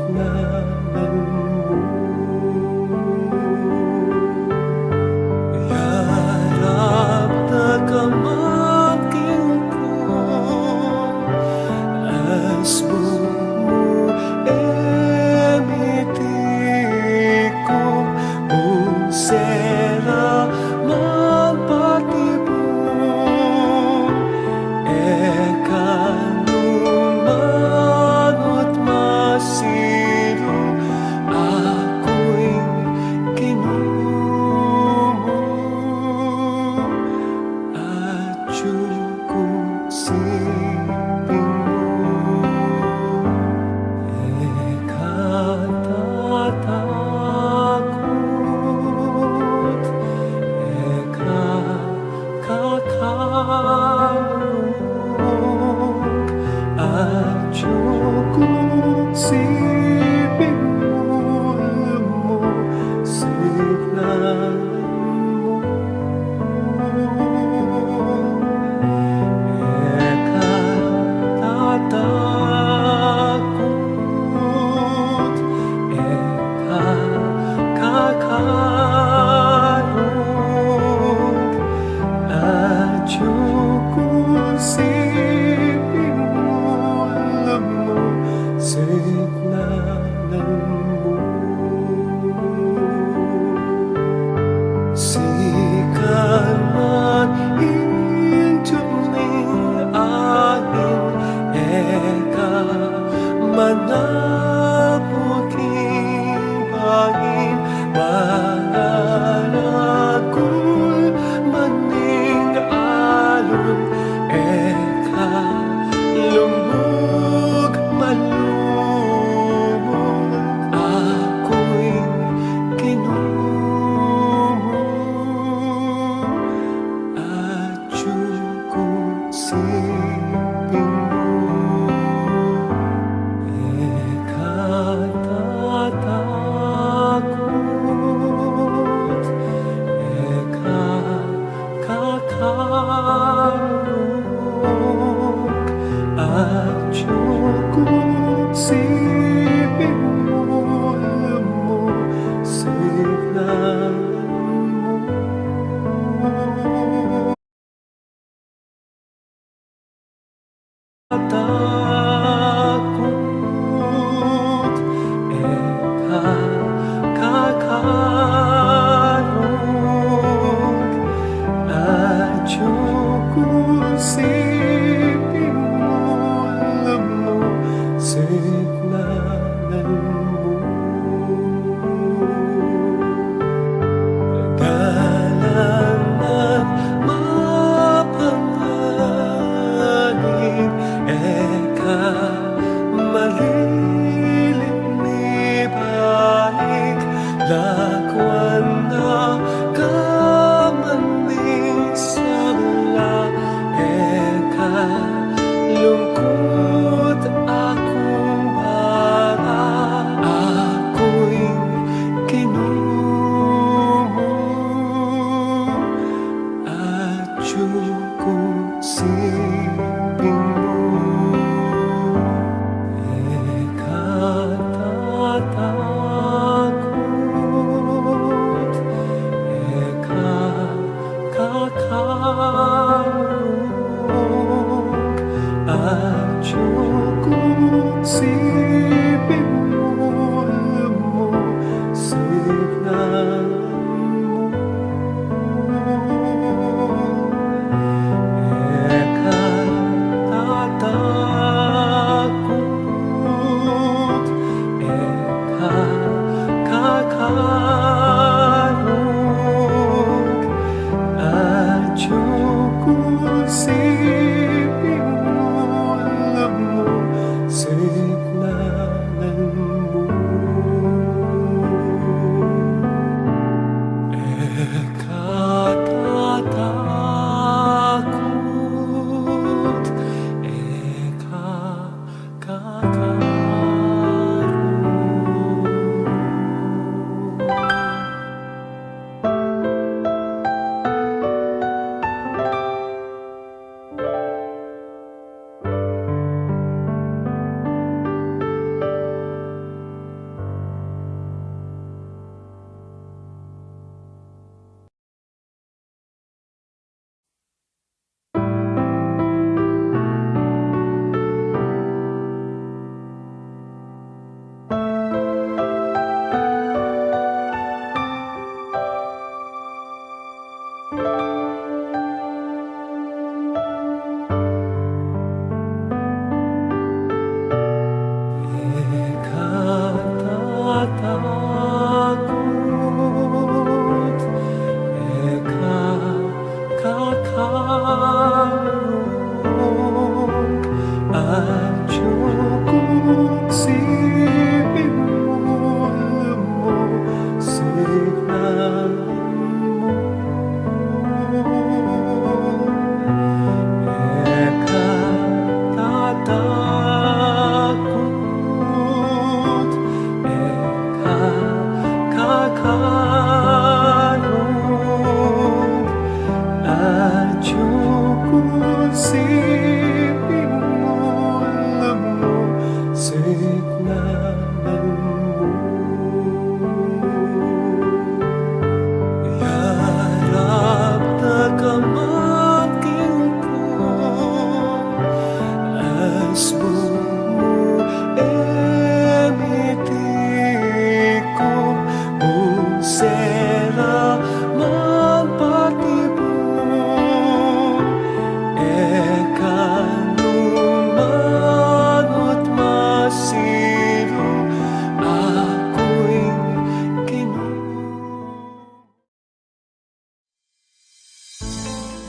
ngalan mo. Yarap na kamangking ko, asmo emitico, un sera magpatibong, ekanumanot masilong, ako'y kinumo, at yung siping mo. Ekatatakot, ekakakarong, at yung siping mo, alam mo, signan mo. Ekatatakot, ekakakarong, at yung siping mo, alam mo, signan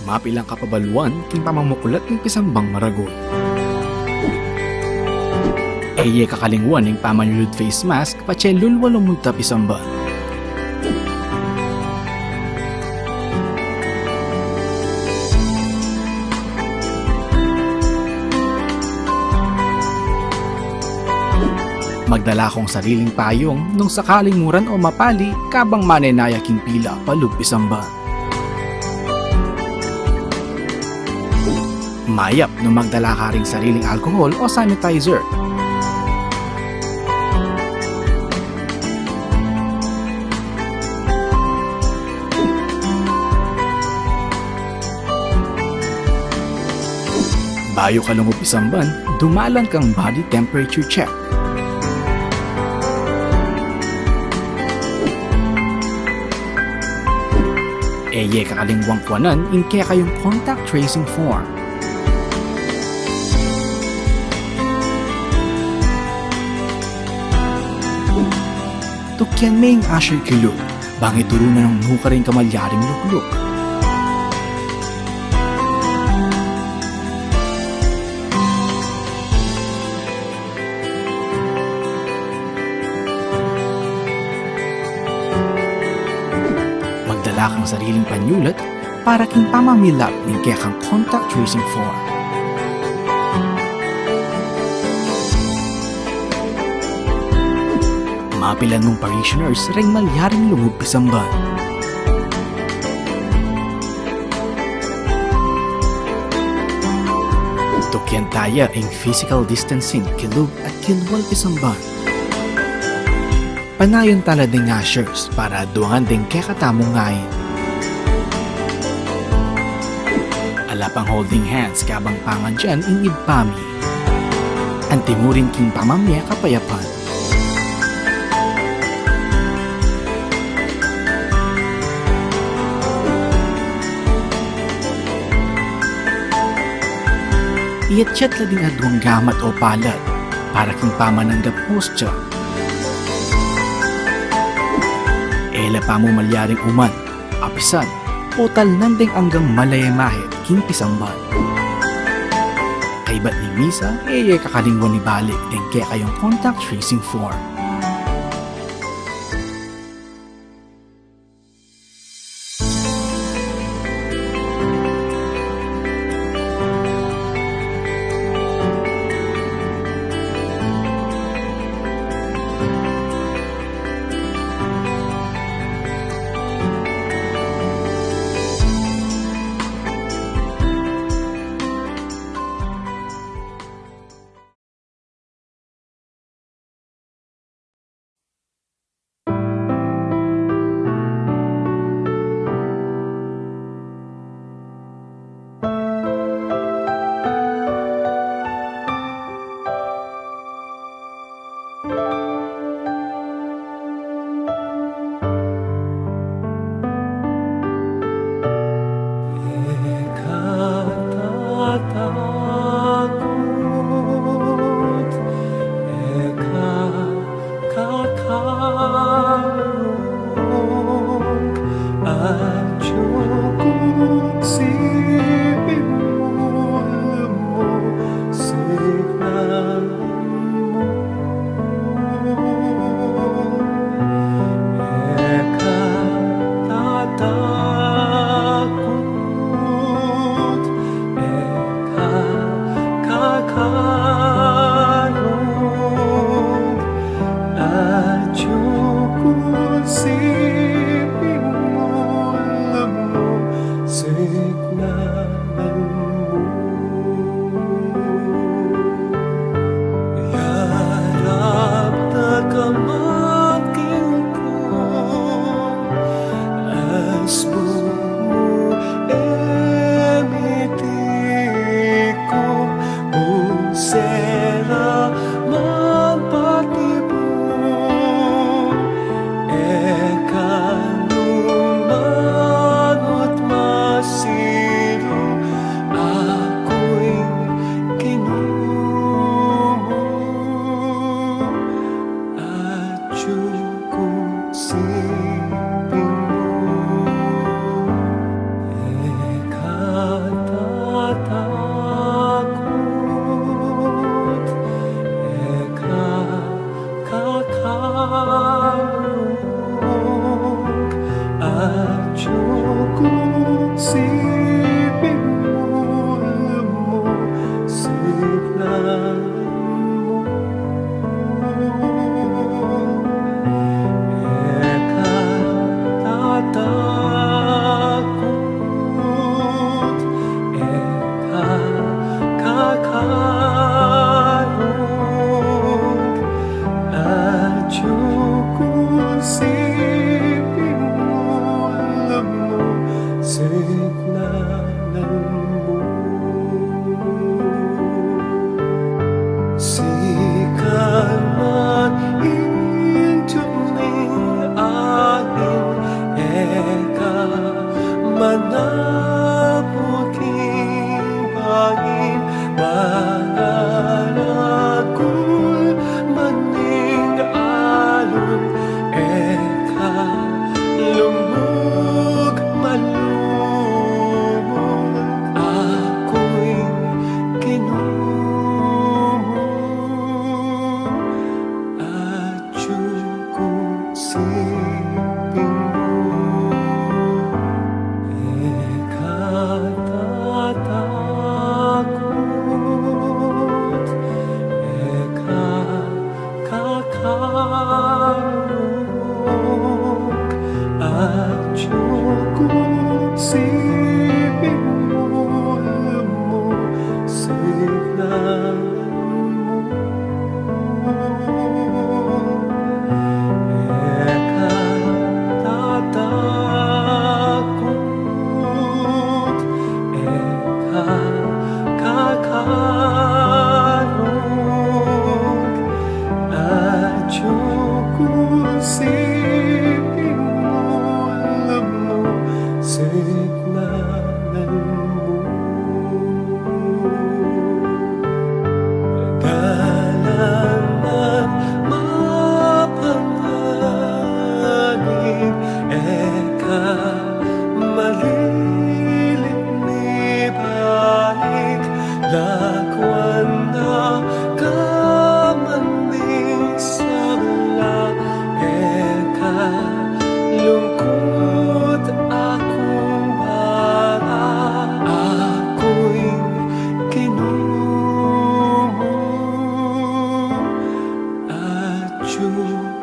mapilang kapabaluan king pamamukulat ng pisambang maragol. Eye kakalingwan ng pamanulod face mask pachelul walong munta pisamban. Magdala kong sariling payong nung sakaling muran o mapali kabang manenaya king pila palugpisamba. Mayap nung magdala ka ring sariling alcohol o sanitizer. Bayo ka lumumpisamban, dumalan kang body temperature check. Eye kakalingwang kwanan inke kayong contact tracing form. Tukyan may asher kilo, bangit turunan ng nuka rin kamalyaring lukluk. Magdala kang sariling panyulat para king pamamilap ng kaya kang contact tracing form. Mapilan mong parishioners ring malyaring lungog pisamban. Tukyan taya ang physical distancing kilog at kilwal pisamban. Panayon talad ng ushers para duwangan din kekatamong ngayon. Alapang holding hands kabang pangan dyan in ibpami. Antimurin king pamamya kapayapan. Iatchat la din adwang gamat o palad para king pamananggap hostya. Ela pa mo malyaring uman, apisan, total nandeng hanggang malayamahit king pisamban. Kaibat ni Misa, kakalingwan ni balik din kaya kayong contact tracing form.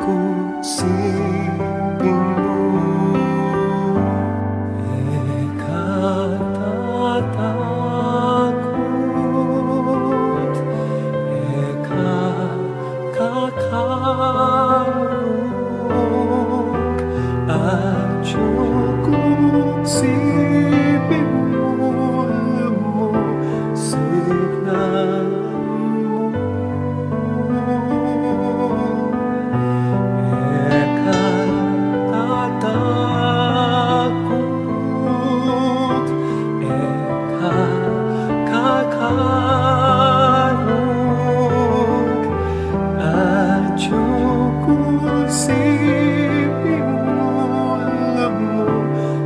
isipin mo, ekatatakot, ekakakarog, at yung isipin mo, alam mo, signan mo. Ekatatakot, ekakakarog, at yung isipin mo, alam mo,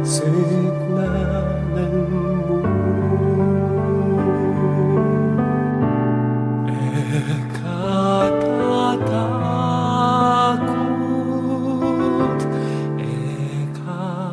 signanan mo. Ekatatakot, ekakakarog.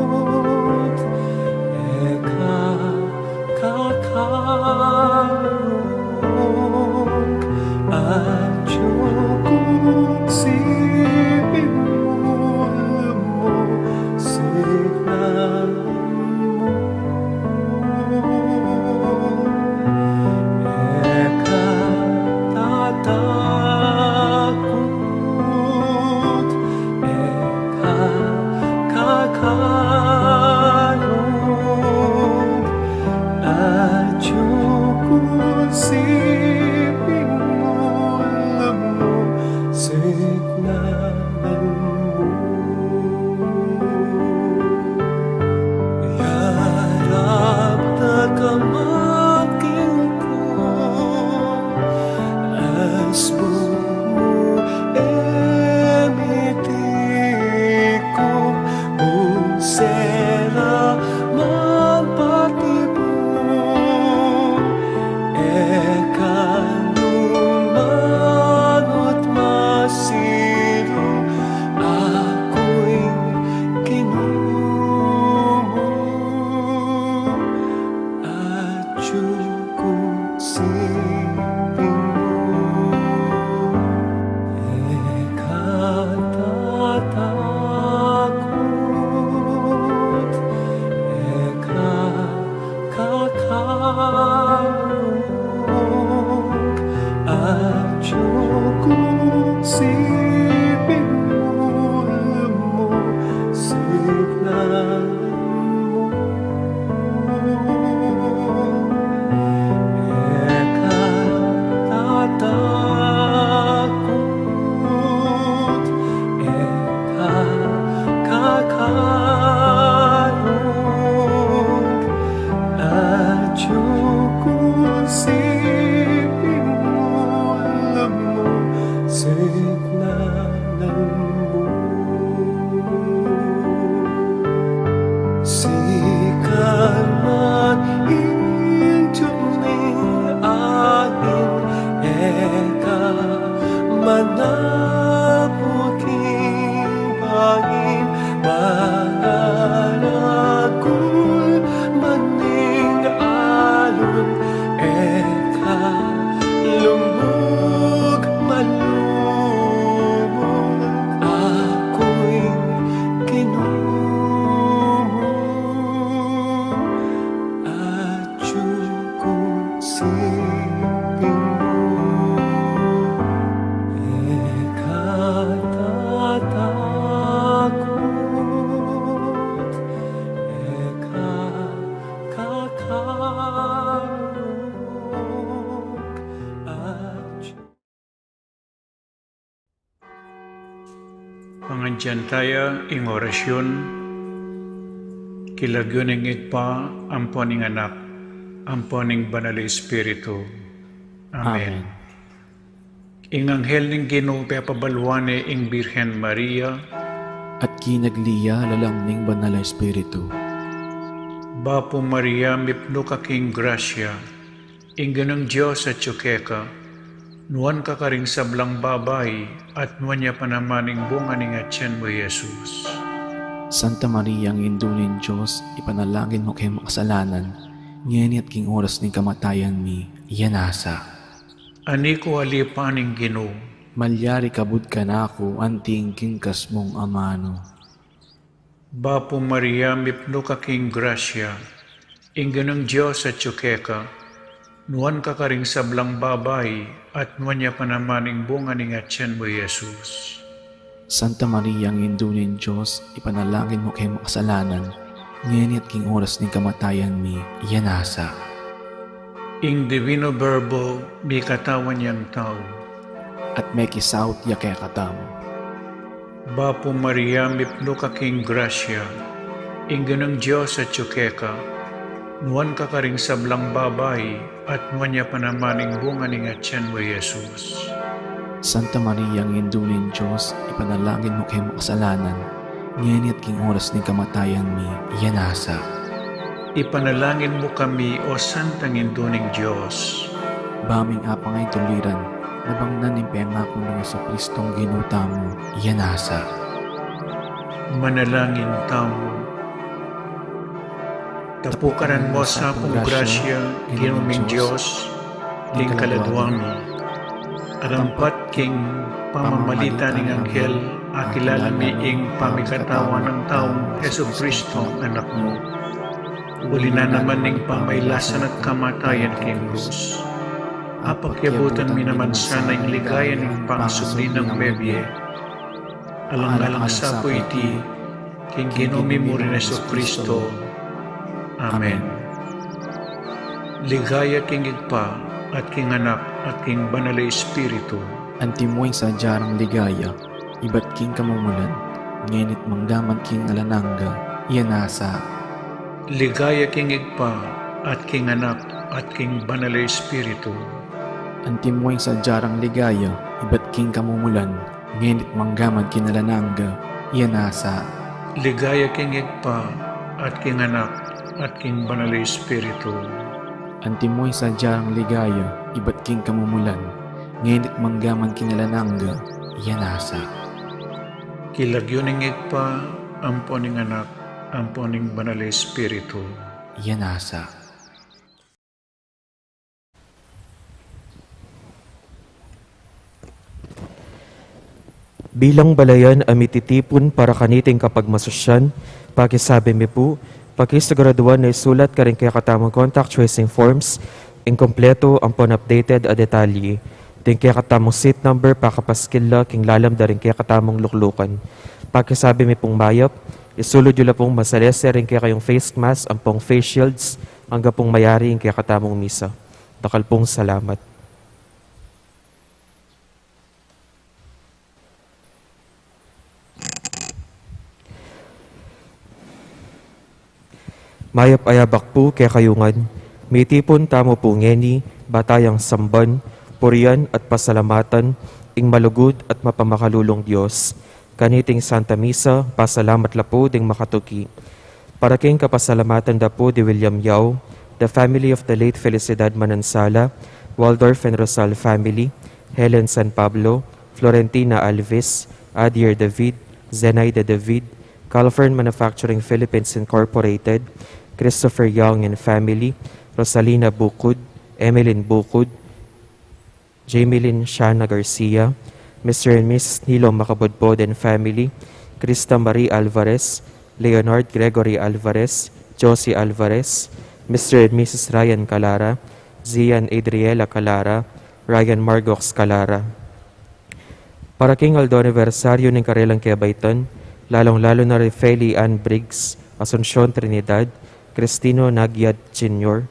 Ekatatakot, ekakakarog, at yung isipin mo, alam mo, signan mo. Ekatatakot, ekakakarog, at yung isipin mo, alam mo, signanan mo. Yarap na kamangkin ko, asbo mo emiti ko, kung sera magpatibong, ekanumanot masilong, ako'y kinumo, at yung sipin mo, ekatatakot, ekakakarog, at yung sipin mo, alam mo, signan mo. Ekatatakot, ekakakarog, at yung isipin mo, alam mo, signanan mo. Sikan man intuning aking eka manabuking bangin, mangalagul maning alun, eka lumug malumog, ako'y kinumo, at yung sipin mo, ekatatakot, ekakakarog. Pangandyan tayo ing orasyon, kilagyoning igpa, amponing anak, amponing banal Espiritu. Amen. Ing anghel ning Ginoo pabalwane ing Birhen Maria, At kinagliya lalangning banal na Espiritu. Bapo Maria mipno ka king grasya, ing ganang Diyos at tsukeka, nuan ka karing sablang babay, at nuan niya panamaning bunga ning atyan mo Jesus. Santa Maria, ang indunin Diyos, ipanalangin mo kay makasalanan, ngayon at king oras ng kamatayan mi, iyanasa. Ani ko alipaning Ginoo, Malyari kabud ka na ako, anting kingkas mong amano. Bapo Maria mipno ka king grasya, ing ganang Diyos at tsukeka, nuan ka karing sablang babay, at nuan niya panamaning bunga ning atyan mo Jesus. Santa Maria, ang indunin Diyos, ipanalangin mo kay makasalanan, ngayon at king oras ng kamatayan mi, iyanasa. Ing divino verbo, may katawan niyang tao. At may kisaut ya kay katam. Bapo Maria mipno ka king grasya, ing ganang Diyos at tsukeka, nuan ka karing sablang babay, at nuan niya panamaning bunga ning atyan mo Jesus. Santa Maria, ang indunin Diyos, ipanalangin mo kay makasalanan, ngayon at king oras ng kamatayan mi, iyanasa. Ipanalangin mo kami, O Santang Induning Diyos. Baming apang ay tuliran, nabangnan ng pengako ng sa Kristong ginuta mo, iyanasa. Manalangin tamo. Tapukaran mo sa akong grasya, ginuming Diyos, king kaladwami. Arampat king pamamalita ng anghel, akilala mi ing pamikatawan ng taong Heso Kristo, anak mo. Uli na naman ning pamaylasan at kamatayan king krus. Apakyabutan mi naman sana ing ligaya ning pangsubli ng bebye. Alang-alang sa po iti, king ginumi mo rin Heso Kristo. Amen. Ligaya king igpa, at king anak, at king banal na Espiritu. Antimoy sa jarang ligaya, iba't king kamumulan, ngayon at mangdaman king alananga, iyanasa. Ligaya king igpa, at king anak, at king banal na Espiritu. Antimoy sa jarang ligaya, iba't king kamumulan, ngayon at manggaman king alananga, iyanasa. Ligaya king igpa, at king anak, at king banal na Espiritu. Antimoy sa jarang ligaya, iba't king kamumulan, ngayon at manggaman king alananga, iyanasa. Kilagyoning igpa, amponing anak, amponing banal na Espiritu. Iyanasa. Bilang balayan amititipon para kaniting kapag masusyan, pakisabi mi po, pakisiguraduan na isulat ka rin kaya katamang contact tracing forms, inkompleto ang updated a detalye, din kaya katamang seat number pakapaskila king lalam da rin kaya katamang luklukan. Pakisabi mi pong mayap, isulod yun pong masalese rin kaya kayong face mask, ang pong face shields, hanggang pong mayari yung kaya katamang misa. Dakal pong salamat. Mayap ayabak po kaya kayungan, may tipon tamo po ngeni, batayang samban, purian at pasalamatan, ing malugod at mapamakalulong Diyos. Kaniting Santa Misa, pasalamat la po ding makatuki. Para king kapasalamatan da po di William Yao, the family of the late Felicidad Manansala, Waldorf and Rosal family, Helen San Pablo, Florentina Alves, Adier David, Zenaida David, Calfern Manufacturing Philippines Incorporated, Christopher Young and family, Rosalina Bukod, Emeline Bukod, Jameline Shana Garcia, Mr. and Mrs. Nilo Macabodbod and family, Krista Marie Alvarez, Leonard Gregory Alvarez, Josie Alvarez, Mr. and Mrs. Ryan Calara, Zian Adriela Calara, Ryan Margox Calara. Para king Aldo anibersaryo ng Karelang Kebayton, lalong-lalo na Refeli Ann Briggs, Asuncion Trinidad, Cristino Nagyad Jr.,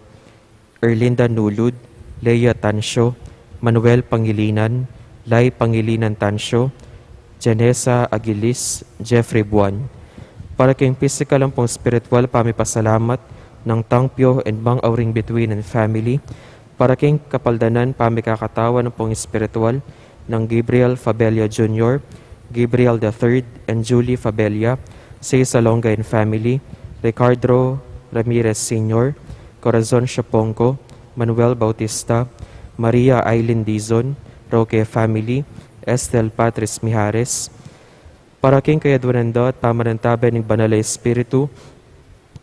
Erlinda Nulud, Leia Tansyo, Manuel Pangilinan, Lai Pangilinan Tansyo, Janessa Aguilis, Jeffrey Buwan. Para kayong physical ang pong spiritual pamipasalamat ng tangpyo and bang auring between and family. Para kayong kapaldanan pamikakatawan ng pong spiritual ng Gabriel Fabella Jr., Gabriel III, and Julie Fabella, Say Salonga and family, Ricardo Ramirez Sr., Corazon Shaponco, Manuel Bautista, Maria Aileen Dizon, Roque family, Estel Patrice Mijares. Para king kayadwananda at pamanantaban ng Banal na Espiritu,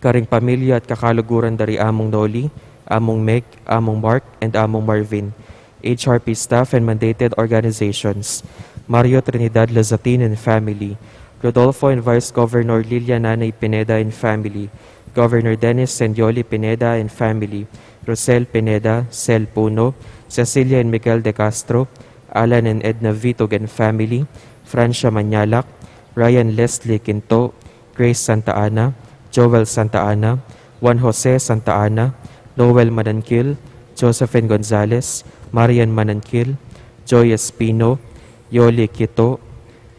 karing pamilya at kakaluguran dari among Noli, among Meg, among Mark, and among Marvin. HRP staff and mandated organizations, Mario Trinidad Lazatin and family, Rodolfo and Vice Governor Lilia Nanay Pineda and family, Governor Dennis Sendioli Pineda and family, Rosel Pineda, Sel Puno, Cecilia and Miguel de Castro, Alan and Edna Vitog and family, Francia Manyalak, Ryan Leslie Quinto, Grace Santa Ana, Joel Santa Ana, Juan Jose Santa Ana, Noel Manankil, Josephine Gonzalez, Marian Manankil, Joy Espino, Yoli Quito,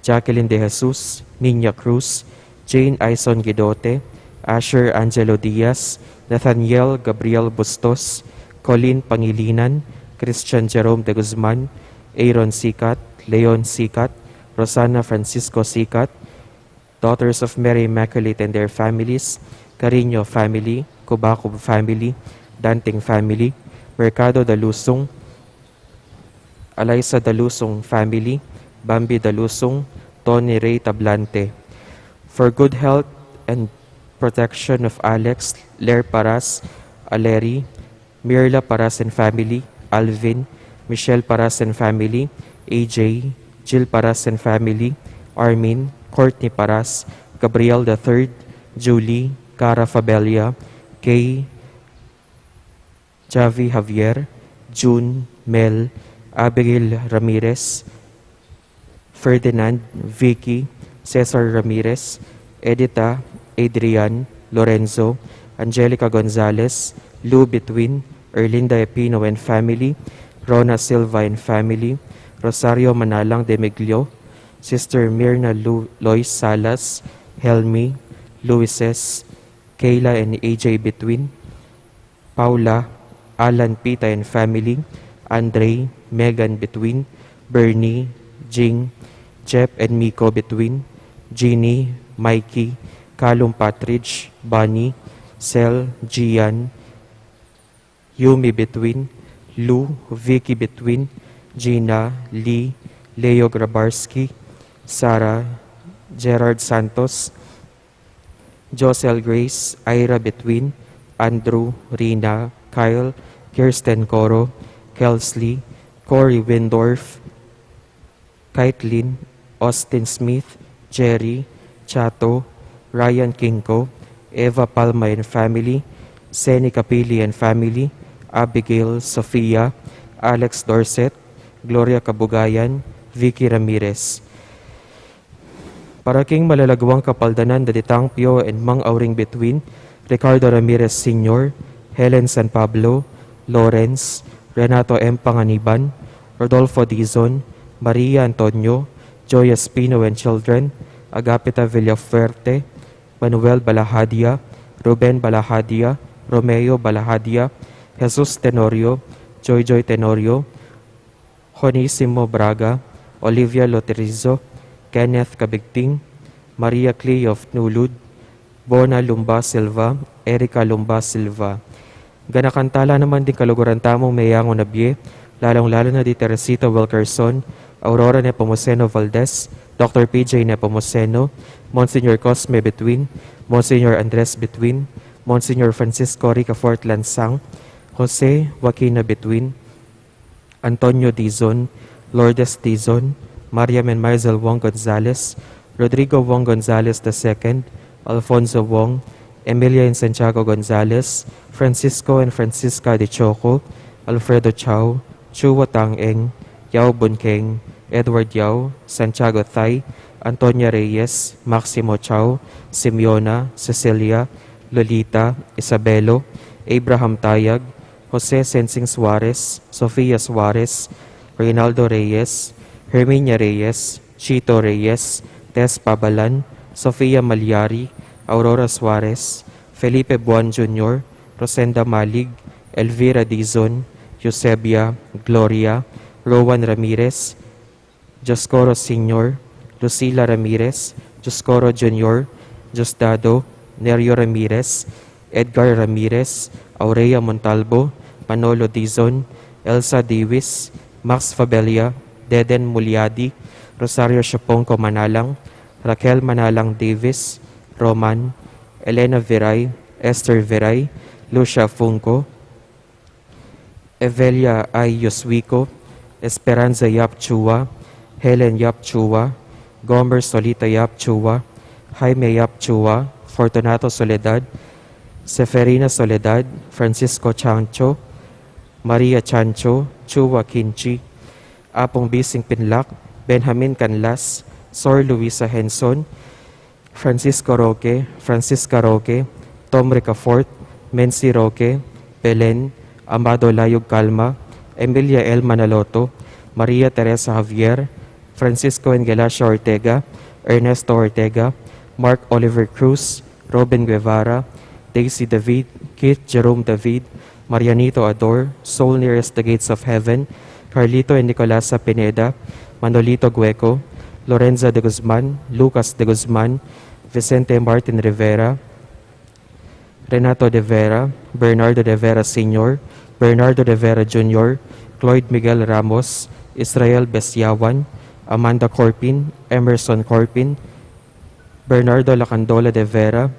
Jacqueline De Jesus, Nina Cruz, Jane Aison Guidote, Asher Angelo Diaz, Nathaniel Gabriel Bustos, Colleen Pangilinan, Christian Jerome de Guzman, Aaron Sikat, Leon Sikat, Rosana Francisco Sikat, Daughters of Mary Immaculate and their families, Carino family, Kubacob family, Danting family, Mercado Dalusong, Alaysa Dalusong family, Bambi Dalusong, Tony Ray Tablante. For good health and protection of Alex, Ler Paras, Aleri, Mirla Paras and family, Alvin, Michelle Paras and family, AJ, Jill Paras and family, Armin, Courtney Paras, Gabriel III, Julie, Cara Fabella, Kay, Javi Javier, June, Mel, Abigail Ramirez, Ferdinand, Vicky, Cesar Ramirez, Edita, Adrian, Lorenzo, Angelica Gonzalez, Lou Between, Erlinda Epino and family, Rona Silva and family, Rosario Manalang de Miglio, Sister Mirna Lois Salas, Helmi, Luises, Kayla and AJ Between, Paula, Alan Pita and family, Andre, Megan Between, Bernie, Jing, Jep and Miko Between, Jeannie, Mikey, Calum Patridge, Bunny, Sel, Gian, Yumi Between, Lou, Vicky Between, Gina, Lee, Leo Grabarski, Sarah, Gerard Santos, Josel Grace, Ira Between, Andrew, Rina, Kyle, Kirsten Coro, Kelsley, Corey Windorf, Kaitlyn, Austin Smith, Jerry, Chato, Ryan Kinko, Eva Palma and family, Seni Capili and family, Abigail, Sofia, Alex Dorset, Gloria Kabugayan, Vicky Ramirez. Para king malalagwang kapaldanan daditang Pio and Mang Auring Between, Ricardo Ramirez Sr., Helen San Pablo, Lawrence, Renato M. Panganiban, Rodolfo Dizon, Maria Antonio, Joy Espino and children, Agapita Villafuerte, Manuel Balahadia, Ruben Balahadia, Romeo Balahadia, Jesus Tenorio, Joy Tenorio, Jonisimo Braga, Olivia Loterizo, Kenneth Cabigting, Maria Clay of Nulud, Bona Lumba Silva, Erica Lumba Silva. Ganakantala naman din kaluguran tamong Mayango Nabie, lalong-lalo na di Teresita Wilkerson, Aurora Nepomuceno Valdez, Dr. PJ Nepomuceno, Monsignor Cosme Between, Monsignor Andres Between, Monsignor Francisco Ricafort Lansang, Jose Joaquina Between, Antonio Dizon, Lourdes Dizon, Mariam and Marzel Wong Gonzalez, Rodrigo Wong Gonzalez II, Alfonso Wong, Emilia and Santiago Gonzalez, Francisco and Francisca de Choco, Alfredo Chao, Chuwa Tang-eng, Yao Bunkeng, Edward Yao, Santiago Thay, Antonia Reyes, Maximo Chao, Simeona, Cecilia, Lolita, Isabelo, Abraham Tayag, Jose Sensing Suarez, Sofia Suarez, Reynaldo Reyes, Herminia Reyes, Chito Reyes, Tess Pabalan, Sofia Malyari, Aurora Suarez, Felipe Buan Jr., Rosenda Malig, Elvira Dizon, Eusebia, Gloria, Rowan Ramirez, Joscoro Sr., Lucila Ramirez, Joscoro Jr., Josdado, Nerio Ramirez, Edgar Ramirez, Aurea Montalvo, Manolo Dizon, Elsa Divis, Max Fabelia, Deden Mulyadi, Rosario Shapongko Manalang, Raquel Manalang Davis, Roman, Elena Viray, Esther Viray, Lucia Funco, Evelia I. Yoswico, Esperanza Yap Chua, Helen Yap Chua, Gomer Solita Yap Chua, Jaime Yap Chua, Fortunato Soledad, Seferina Soledad, Francisco Chancho, Maria Chancho, Chua Kinchi, Apong Bising Pinlac, Benjamin Canlas, Sor Luisa Henson, Francisco Roque, Francisca Roque, Tom Ricafort, Mency Roque, Belen, Amado Layog Calma, Emilia L. Manaloto, Maria Teresa Javier, Francisco Engelacio Ortega, Ernesto Ortega, Mark Oliver Cruz, Robin Guevara, Daisy David, Keith Jerome David, Marianito Ador, Soul Nearest the Gates of Heaven, Carlito and Nicolasa Pineda, Manolito Gueco, Lorenza de Guzman, Lucas de Guzman, Vicente Martin Rivera, Renato de Vera, Bernardo de Vera Sr., Bernardo de Vera Jr., Cloyd Miguel Ramos, Israel Besyawan, Amanda Corpin, Emerson Corpin, Bernardo Lacandola de Vera,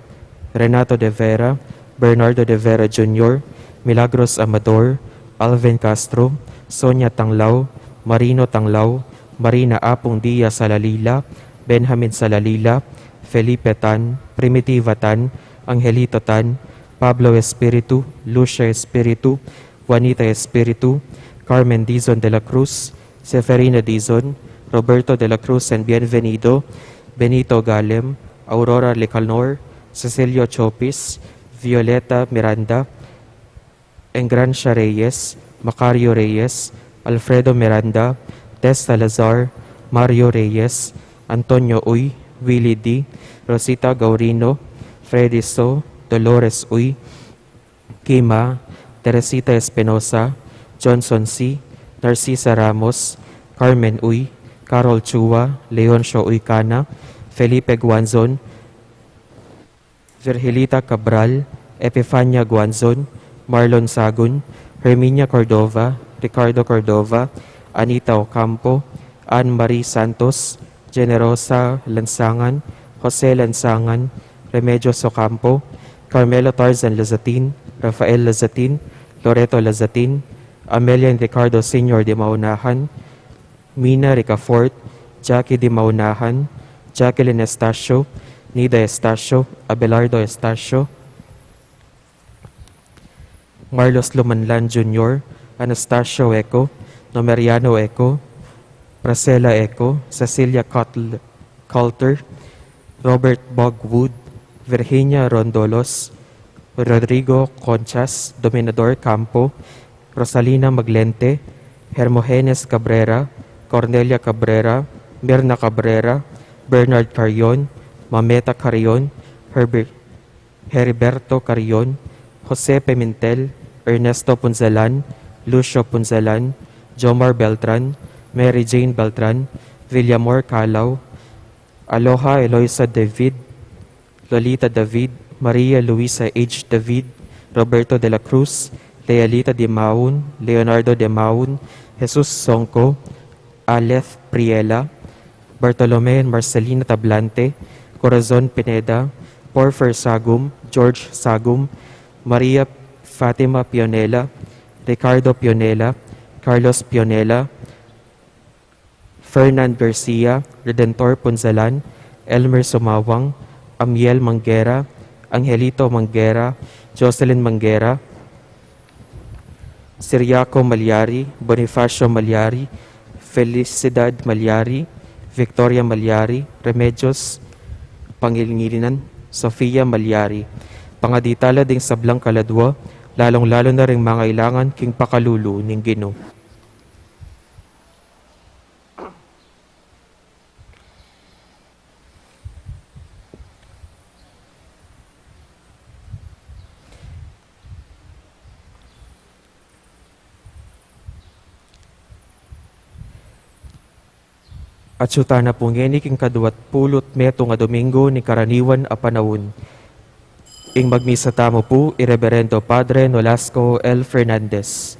Renato de Vera, Bernardo de Vera Jr., Milagros Amador, Alvin Castro, Sonia Tanglao, Marino Tanglao, Marina Apong Diaz Salalila, Benjamin Salalila, Felipe Tan, Primitiva Tan, Angelito Tan, Pablo Espiritu, Lucia Espiritu, Juanita Espiritu, Carmen Dizon de la Cruz, Seferina Dizon, Roberto de la Cruz and Bienvenido, Benito Galem, Aurora Lecanor, Cecilio Chopis, Violeta Miranda, Engrancia Reyes, Macario Reyes, Alfredo Miranda, Tess Salazar, Mario Reyes, Antonio Uy, Willie D, Rosita Gaurino, Freddy So, Dolores Uy, Kima, Teresita Espinosa, Johnson C, Narcisa Ramos, Carmen Uy, Carol Chua, Leoncio Uycana, Felipe Guanzon, Virgilita Cabral, Epifania Guanzon, Marlon Sagun, Herminia Cordova, Ricardo Cordova, Anita Ocampo, Anne-Marie Santos, Generosa Lansangan, Jose Lansangan, Remedios Ocampo, Carmelo Tarzan Lazatin, Rafael Lazatin, Loreto Lazatin, Amelia and Ricardo Sr. de Maunahan, Mina Ricafort, Jackie de Maunahan, Jacqueline Estacio, Nida Estacio, Abelardo Estacio, Marlos Lumanlan Jr., Anastasio Eco, Nomeriano Eco, Pracela Eco, Cecilia Coulter, Robert Bogwood, Virginia Rondolos, Rodrigo Conchas, Dominador Campo, Rosalina Maglente, Hermogenes Cabrera, Cornelia Cabrera, Mirna Cabrera, Bernard Carion, Mameta Carion, Heriberto Carion, Jose Pimentel, Ernesto Punzalan, Lucio Punzalan, Jomar Beltran, Mary Jane Beltran, Villamor Calao, Aloha Eloisa David, Lolita David, Maria Luisa H. David, Roberto de la Cruz, Lealita de Maun, Leonardo de Maun, Jesus Songco, Aleth Priela, Bartolome and Marcelina Tablante, Corazon Pineda, Porfer Sagum, George Sagum, Maria Fatima Pionela, Ricardo Pionela, Carlos Pionela, Fernand Garcia, Redentor Punzalan, Elmer Sumawang, Amiel Manguera, Angelito Manguera, Jocelyn Manguera, Siriaco Malyari, Bonifacio Malyari, Felicidad Malyari, Victoria Malyari, Remedios Pangilinan, Sofia Malyari. Pangaditala ding sablang kaladwa, lalong-lalo na ring mga ilangan king pakalulu ning Ginoo. At syuta na po ngeni king kaduat pulot meto nga Domingo ni karaniwan a panawon. Ing magmisa tamo po, Ireverendo Padre Nolasco L. Fernandez.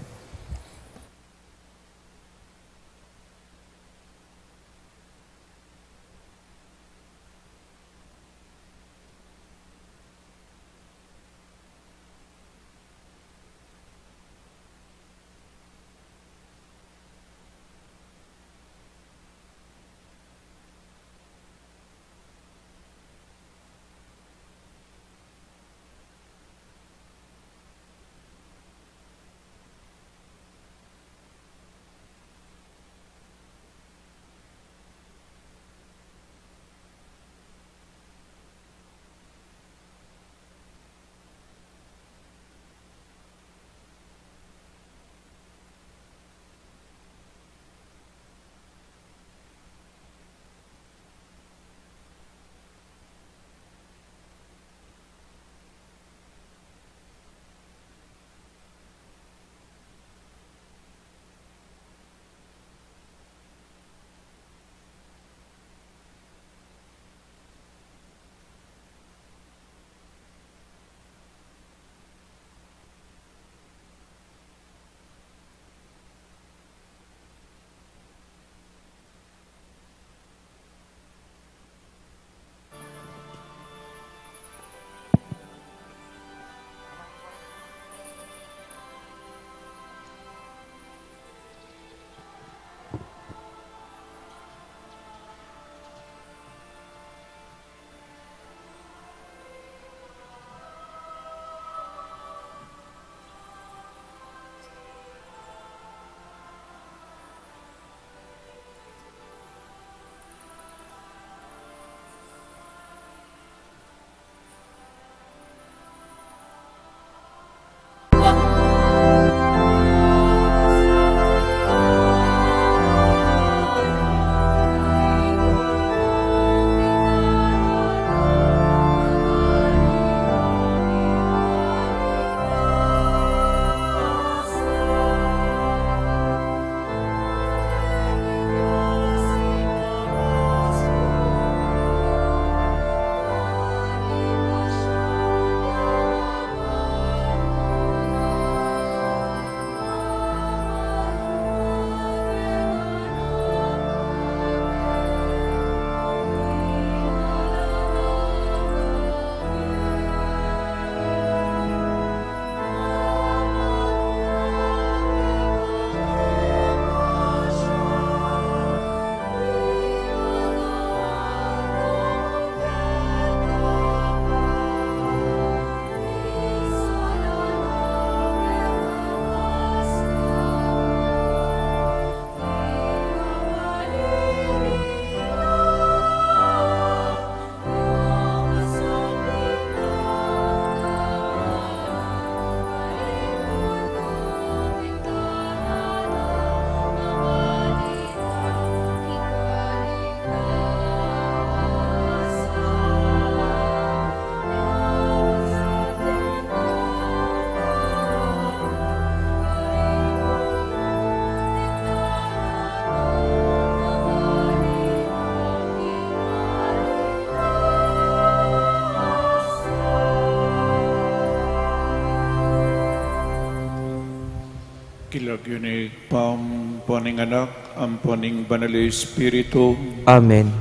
Kilag yun ay pampuning anak, ampuning banal Espiritu, Amen.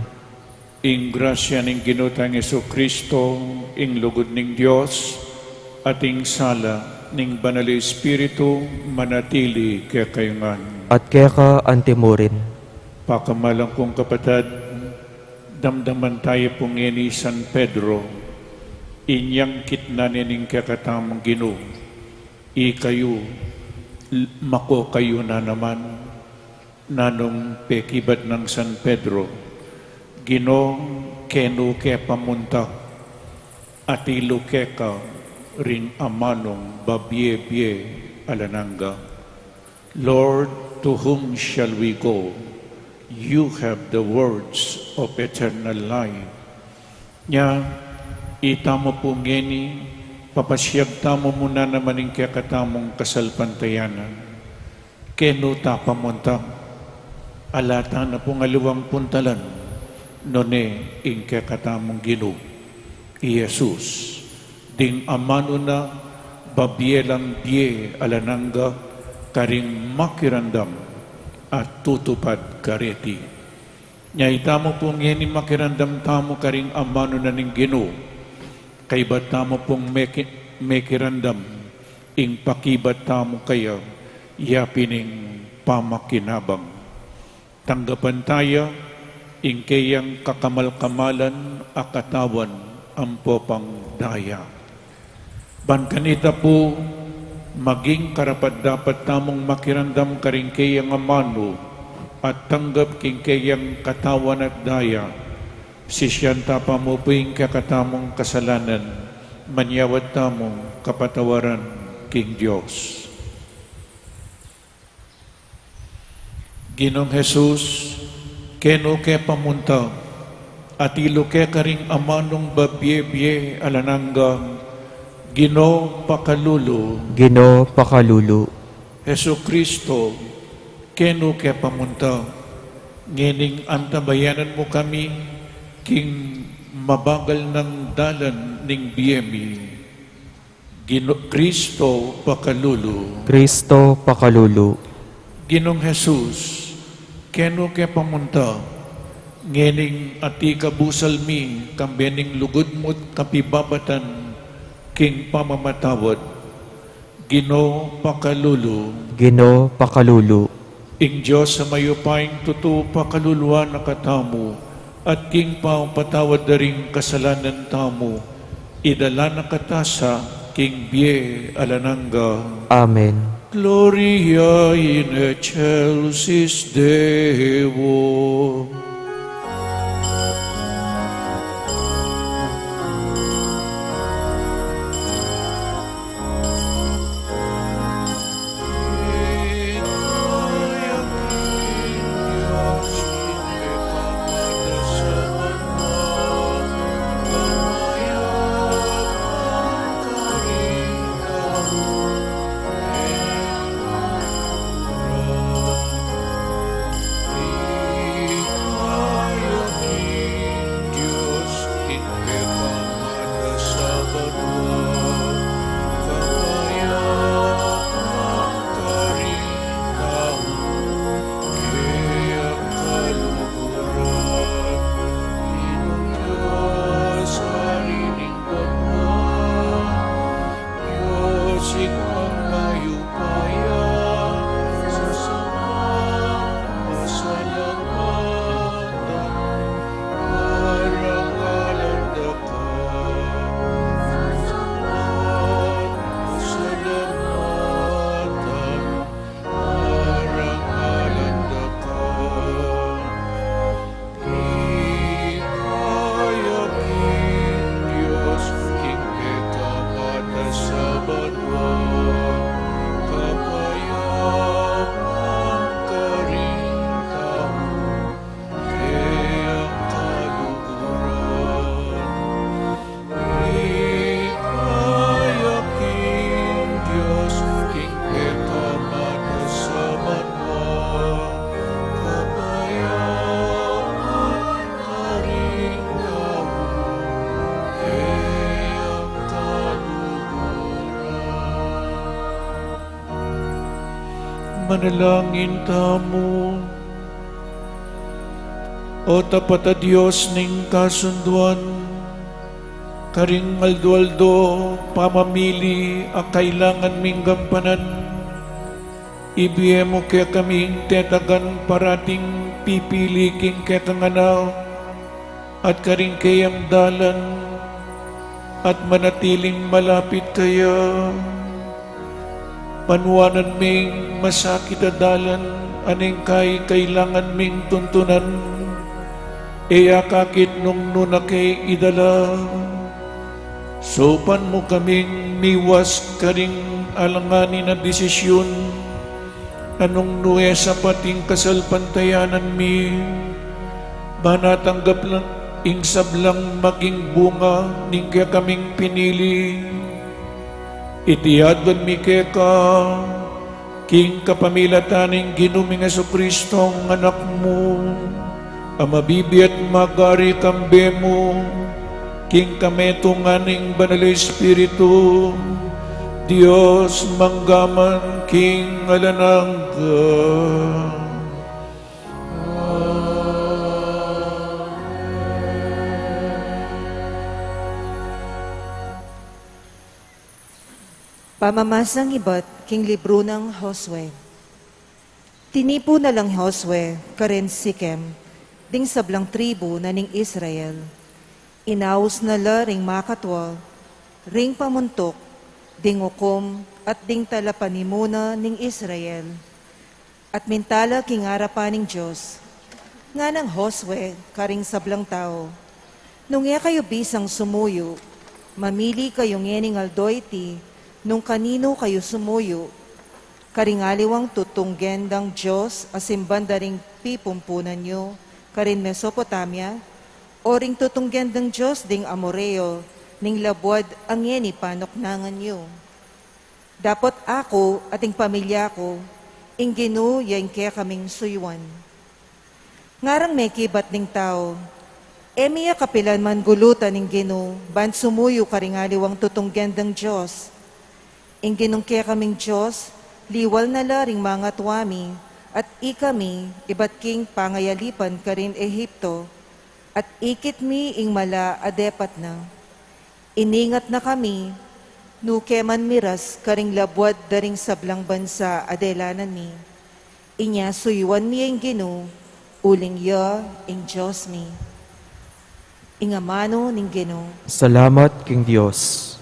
ing grasya ning ginutang Yesu Kristo, ing lugod ning Dios, at ing sala ning banal Espiritu, manatili kaya kayungan. At kaya ka antimorin. Pakamalang kong kapatid, damdaman tayo pong ni San Pedro, inyang kitnanin ning kakatamang Ginoo, ikayo, mako kayo na naman, nanong pekibat ng San Pedro, Ginoo kenu ke pamunta, at ilo ke ka rin amanong babye-bye alananga. Lord, to whom shall we go? You have the words of eternal life. Nya, itamo po ngeni, papasyag tamo muna naman yung kakatamong kasalpantayanan. Keno ta pamunta, alata na po nga luwang puntalan, none ingke katamong Ginoo, Jesus, ding amano na babielang die alananga karing makirandam at tutupad kareti. Nyay tamo pong yeni makirandam tamo karing amano na ning Ginoo, kay ba't tamo pong mekirandam, ing pakibat tamo kayo, yapining pamakinabang. Tanggapan tayo, ing kayang kakamal-kamalan akatawan ang popang daya. Bankanita po, maging karapat dapat tamong makirandam karing kayang amano at tanggap king kayang katawan at daya. Sisyanta pa mo po yung kakatamong kasalanan, manyawat tamong kapatawaran king Diyos. Ginong Jesus, keno ke pamunta, at ilo ke karing amanong babye-bye alananggang, Gino pakalulu, Ginoo pakalulu, Hesu Kristo, keno ke pamunta, ngening antabayanan mo kami, king mabagal ng dalan ning biyemi. Kristo pakalulu. Kristo pakalulu, Ginong Jesus, keno ke pamunta, ngening ati kabusal mi, kambening lugod mo't kapibabatan, king pamamatawad. Gino pakalulu, Ginoo pakalulu, ing Diyos sa mayupayng tuto pakaluluwa na katamu, at king patawad na ring kasalanan tamu, idala na katasa, king bie alananga. Amen. Gloria in excelsis Deo. Manalangin tamo. O tapat a Diyos ning kasunduan, karing aldo-aldo pamamili a kailangan ming gampanan, ibiye mo kaya kaming tetagan parating pipili king kaya kanganaw, at karing kayang dalan, at manatiling malapit kaya. Panuanan ming masakit a dalan, aning kailangan ming tuntunan, kakit nung nuna kay idala. Sopan mo kaming miwas karing alanganin na desisyon, anong nuwe sa pating kasalpantayanan mi, manatanggap lang ing sablang maging bunga, ning kaya kaming pinili. Itiadwan mi keka, king kapamilataning ginuming Kristong anak mo, amabibi at magari kambe mo, king kametunganing banal Espiritu, Dios manggaman king alanangga. Pamamasang iba't king libro ng Josue. Tinipo na lang Josue, karen Sikem, ding sablang tribo na ning Israel. Inaus na la ring makatwa, ring pamuntok, ding ukom at ding talapanimuna ning Israel. At mintala king harapan ning Diyos, nga ng Josue, karing sablang tao. Nung iya kayo bisang sumuyo, mamili kayo ngening aldoyti, nung kanino kayo sumuyo, karingaliwang tutunggendang Diyos asimbandaring pipumpunan nyo, karin Mesopotamia, o ring tutunggendang Diyos ding Amoreo, ning labwad ang yeni panoknangan nyo. Dapat ako ating pamilya ko, ingginu yain kaya kaming suyuan. Ngarang may kibat ning tao, emiya kapilan man gulutan ning ginu, ban sumuyo karingaliwang tutunggendang Diyos, ingginong kaya kaming Diyos, liwal na laring mga tuwami, at ikami, iba't king pangayalipan karin Ehipto, at ikit mi ing mala adepat na. Iningat na kami, nukeman miras karing labwad daring sablang bansa adelanan mi. Inya suyuan mi ing ginu, uling ya ing Diyos mi. Ingamano ning ginu. Salamat king Dios.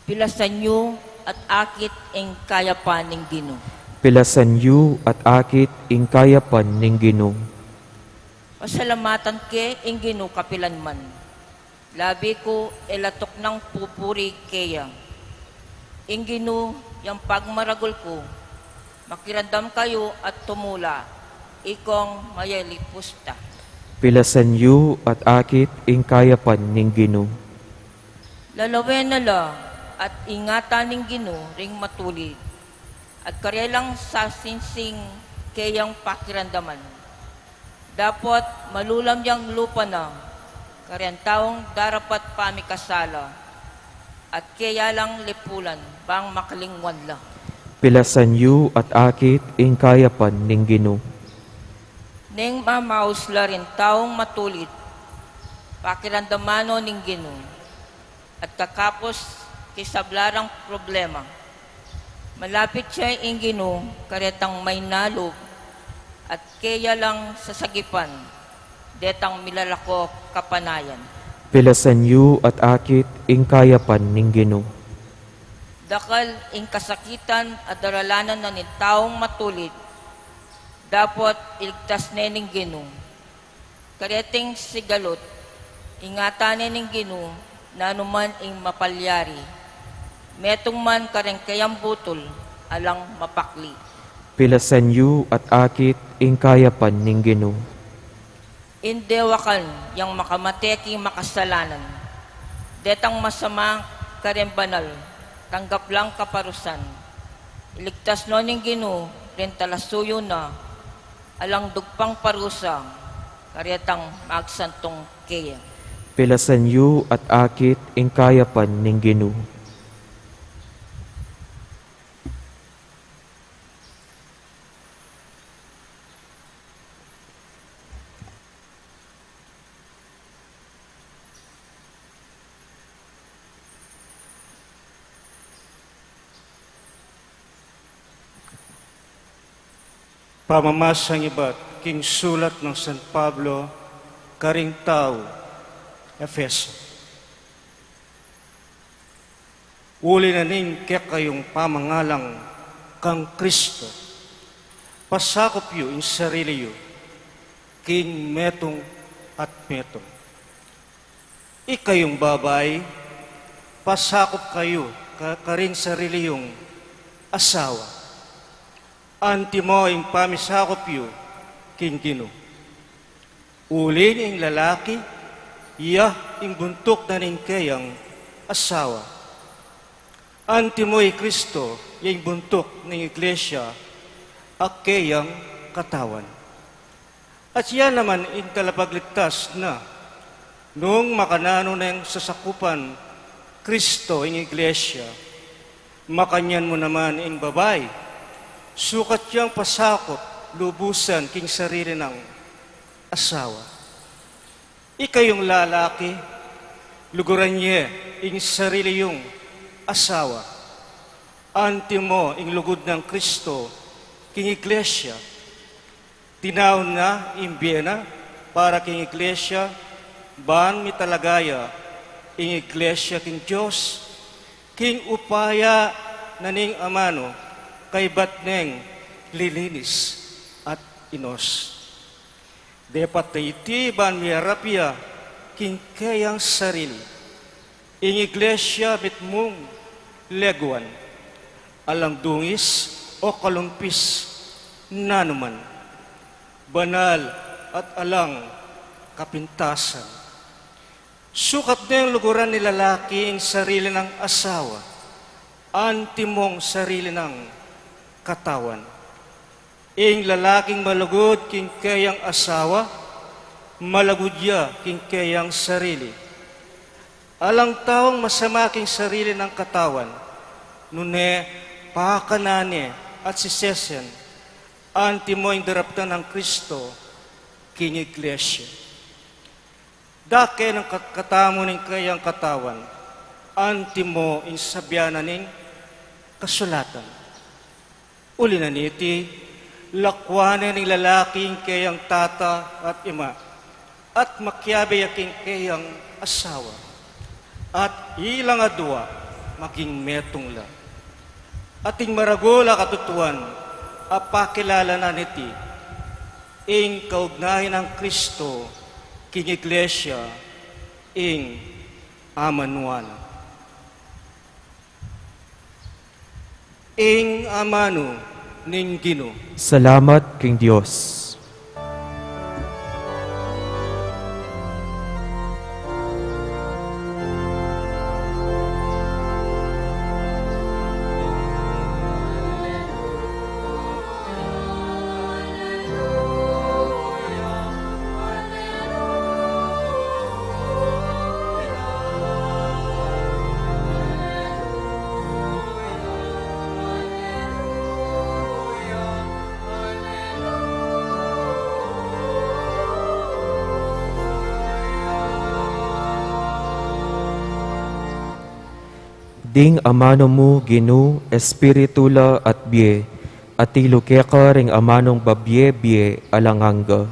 Pilasan nyo at akit ing kayapan ning Ginoo. Pilasan yu at akit ing kayapan ning Ginoo. Pasalamatan ke ing Ginoo kapilan man. Labi ko elatok ng pupuri keya. Ing Ginoo yang pagmaragol ko, makirandam kayo at tumula, ikong mayalipusta. Pilasan yu at akit ing kayapan ning Ginoo. Lalawen na la at ingatan ning Ginoo ring matulid. At karelang sa sinsing kayang pakirandaman. Dapat malulam yang lupa na, karyan taong darapat pamikasala, at kaya lang lipulan bang makalingwan la. Pilasan yu at akit ing kayapan ning Ginoo. Ning mamausla rin taong matulid, pakirandamano ning Ginoo, at kakapos kisablarang problema. Malapit siya ing Ginoo, karetang may nalog, at kaya lang sasagipan, detang milalako kapanayan. Pilasan yu at akit ing kayapan ning Ginoo. Dakal ing kasakitan at daralanan na ni taong matulid, dapat iligtas ning Ginoo. Kareting sigalot, ingatan ning Ginoo, na anuman ing mapalyari, metong man kareng kayang butol, alang mapakli. Pilasan yu at akit ing kayapan ning Ginoo. Indewakan yang makamateki makasalanan, detang masama kareng banal, tanggap lang kaparusan. Iligtas no ning Ginoo, rin talasuyo na, alang dugpang parusa, karetang magsantong kaya. Pilasan yu at akit ing kayapan ning Ginoo. Pamamasang iba't king sulat ng San Pablo, karing tao, Efeso. Uli na ning kaya kayong pamangalang kang Kristo, pasakop yu in sarili yu, king metong at metong. Ikayong babay, pasakop kayo karing sarili yung asawa. Antimo ing pamisakop yu king Gino. Ulin ing lalaki, iya ing buntok na ning kayang asawa. Antimo ing Kristo, ing buntok ng iglesia, ak kayang katawan. At siya naman ing kalapagligtas na, noong makanano na yung sasakupan Kristo ing iglesia, makanyan mo naman ing babay, sukat yang pasakop, lubusan king sarili ng asawa. Ikayong lalaki, luguran niya ing sarili yung asawa. Antimo ing lugod ng Kristo king iglesia. Tinaw na imbiyena para king iglesia, ban mi talagaya ing iglesia king Diyos, king upaya na ning amano, kay batneng lilinis at inos. Depat iti ban miarapya king kayang sarili. Ing iglesia mitmong leguan, alang dungis o kalumpis nanuman, banal at alang kapintasan. Sukat na yung luguran ni lalaki ing sarili ng asawa, antimong sarili ng katawan. Ing lalaking malugod king kayang asawa, malagod ya king kayang sarili. Alang taong masama king sarili ng katawan, nune pakanane at sisesen, antimo ing daraptan ng Kristo king iglesia. Dake ng katamo ning kayang katawan, antimo ing sabyanan ning kasulatan. Uli na niti, lakwanan ng lalaking kayang tata at ima, at makyabe yaking kayang asawa, at ilang adwa maging metong la. Ating maragula katutuan, apakilala na niti, ing kaugnahin ng Kristo, king iglesia, ing amanuan. Ing amano ning Gino. Salamat king Diyos. Ding amano mo Ginu espiritula at bie, at tilukeka ring amanong babye-bie alanganga.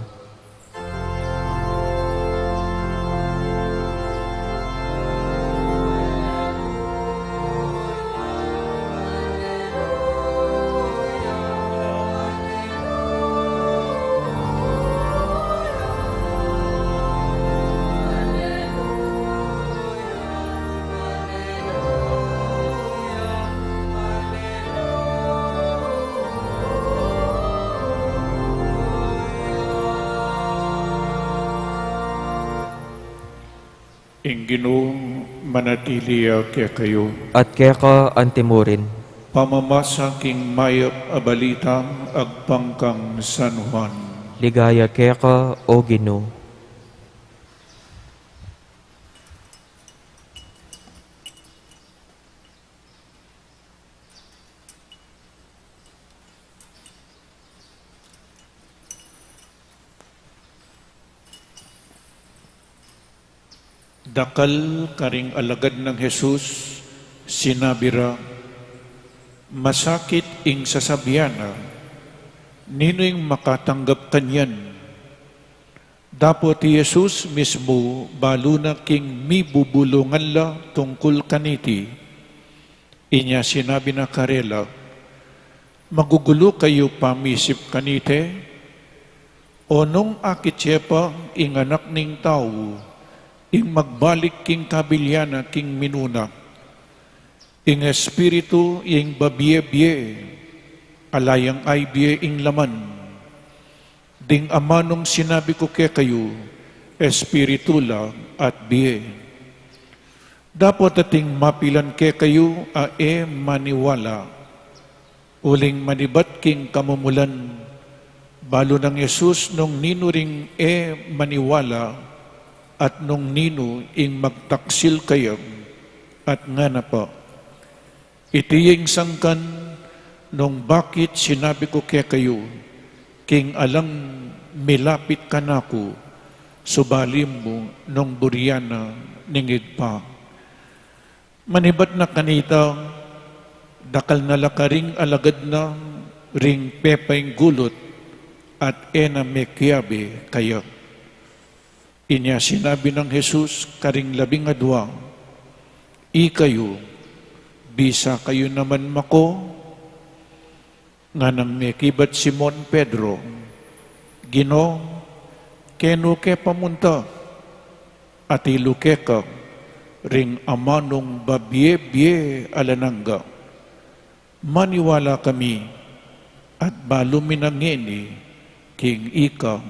Ing Ginoong manatiliya kaya kayo, At keka antimurin, pamamasa king mayap abalitang agpangkang San Juan. ligaya keka o Ginu. Dakal karing alagad ng Jesus, sinabi ra, masakit ing sasabyana, nino'y makatanggap kanyan. Dapat Jesus mismo balo na king mi bubulungan la tungkol kaniti. Inya sinabi na karela, magugulo kayo pamisip kanite, o nung akit siya pa ing anak ning tao, ing magbalik king kabilyana king minuna. ing espiritu ing babie-bie, alayang ay bie ing laman. Ding amanong sinabi ko kay kayo, espiritu lang at bie. Dapat ating mapilan kay kayo maniwala. Uling manibat king kamumulan, balo ng Yesus nung nino ring maniwala, at nung nino ing magtaksil kayo, at nga na po, itiying sangkan nung bakit sinabi ko kay kayo, king alang milapit ka na ko, subalim mo nung buryana ningig pa. Manibat na kanita, dakal na lakaring alagad na ring pepay gulot at mekiabe kayo. Inya sinabi ng Jesus, karing 12, kayo, bisa kayo naman mako, nga nang mekibat Simon Pedro, Gino, keno ke pamunta, at iluke ka, ring amanong babye-bye alanangga. Maniwala kami, at baluminangini, king ikang,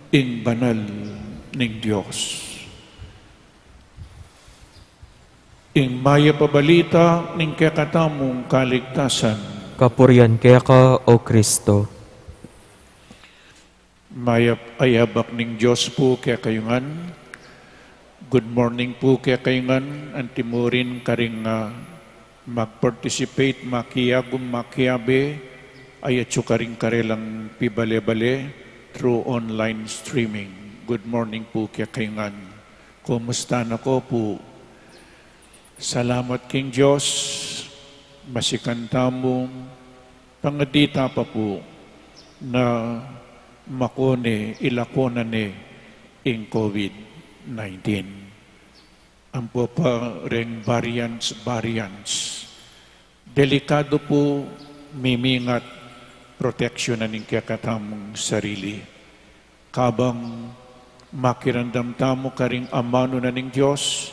ing banal ning Diyos. Ing maya pabalita ning kakatamong kaligtasan. Kapurian kaya ka, O Kristo. Maya ayabak ning Diyos po kaya kayungan. Good morning po kaya kayungan. Antimurin karing mag-participate, makiyagum, makiyabe, ayatso karing karelang pibale-bale through online streaming. Good morning po kaya kayungan. Kumusta na ko po? Salamat king Diyos, masikanta mo, pangadita pa po, na makone, ilakona ni in COVID-19. Ang po pa ring variants. Delikado po, mimingat, proteksyon na ning kakatamong sarili. Kabang makirandam tamo karing amano na ning Diyos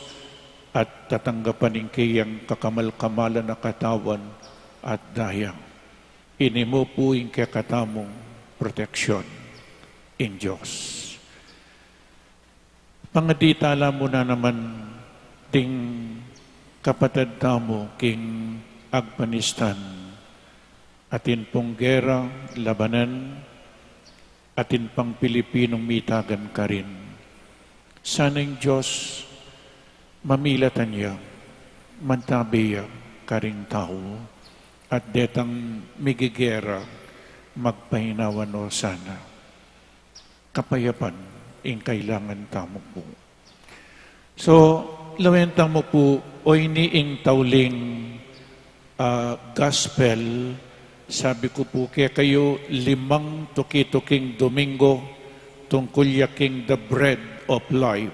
at tatanggapan ning kayang kakamal-kamalan na katawan at dayang. Ini mo po yung kakatamong proteksyon in Diyos. Pangaditala mo na naman ting kapatid tamo king Afghanistan, atin pong gera, labanan, atin pang Pilipinong mitagan ka rin. Sana'y Diyos, mamilatan niya, mantabiya ka rin tao, at detang migigera, magpahinawan o sana. Kapayapan, in kailangan tamo po. So, lawentang mo po, o iniing tauling gospel, sabi ko po kaya kayo 5 tuki-tuking Domingo tungkol yaking the bread of life.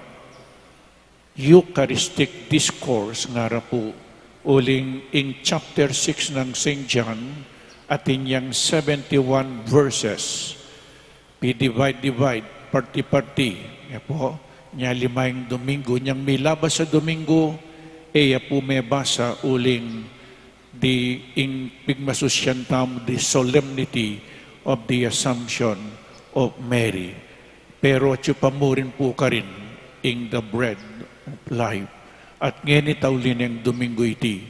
Eucharistic discourse nga ra po uling in chapter 6 ng St. John atin yang 71 verses. Divide, party. Nga po, nya 5 Domingo, nyang milabas sa Domingo, ya po may basa uling the in pigmasusyan tam the solemnity of the Assumption of Mary. Pero chupamurin po ka rin in the bread of life. At ngayon itawlin ang Domingo iti.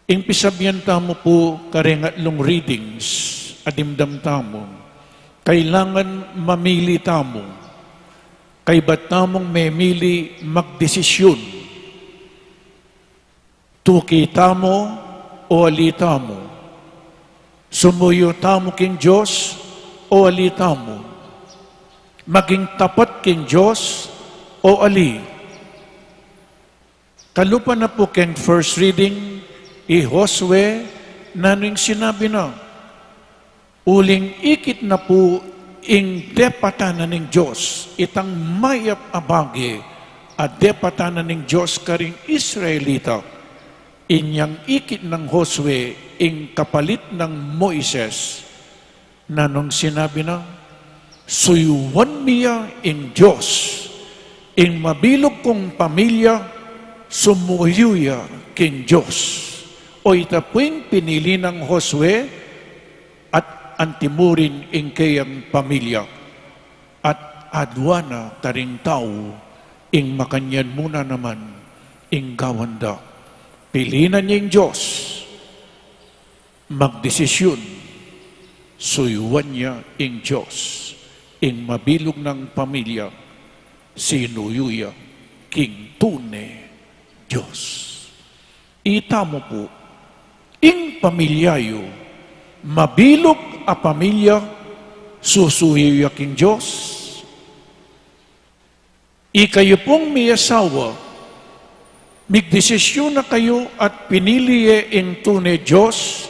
In pisabyan tamo po karengatlong readings adimdam tamo. Kailangan mamili tamo. Kay ba't tamong memili magdesisyon? Tuki tamo o alita mo? Sumuyo tamo king Diyos o alita mo? Maging tapat king Diyos o ali? Kalupa na po king first reading, Josue, naning sinabi na, uling ikit na po ing depatanan ng Diyos, itang mayap abagi at depatanan ng Diyos karing Israelita, inyang ikit ng Josue ing kapalit ng Moises na nung sinabi na, suyuan miya ing Diyos, ing mabilog kong pamilya, sumuyuya king Diyos. O itapuing pinili ng Josue at antimurin ing kayang pamilya. At adwana taring tao ing makanyan muna naman ing gawanda. Pilinan niya ing Diyos. Magdesisyon. Suyuan niya ing Diyos. Ing mabilog ng pamilya. Sinuyuya king tune Diyos. Itamo po, ing pamilyayo, mabilog a pamilya, susuyo king Diyos. Ikayo pong may asawa, migdesisyon na kayo at pinili ing tune Diyos,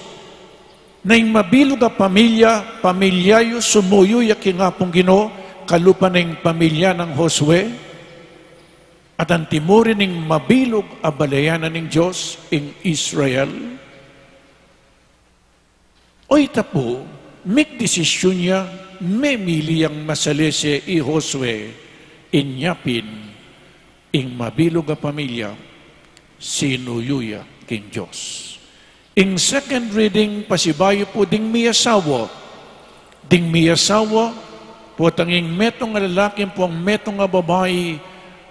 na ing mabilog a pamilya, pamilyayo, sumuyo king apong Ginoo, kalupa ng pamilya ng Josue, at ang timurin ng mabilog a balayanan ng Diyos ing Israel. O itapo, may desisyon niya, memili ang masalese i Josue, inyapin, ing mabilog a pamilya, sinuyuya king Diyos. Ing second reading, pasibayo po ding may asawa, po tanging metong nga lalaki po ang metong nga babae,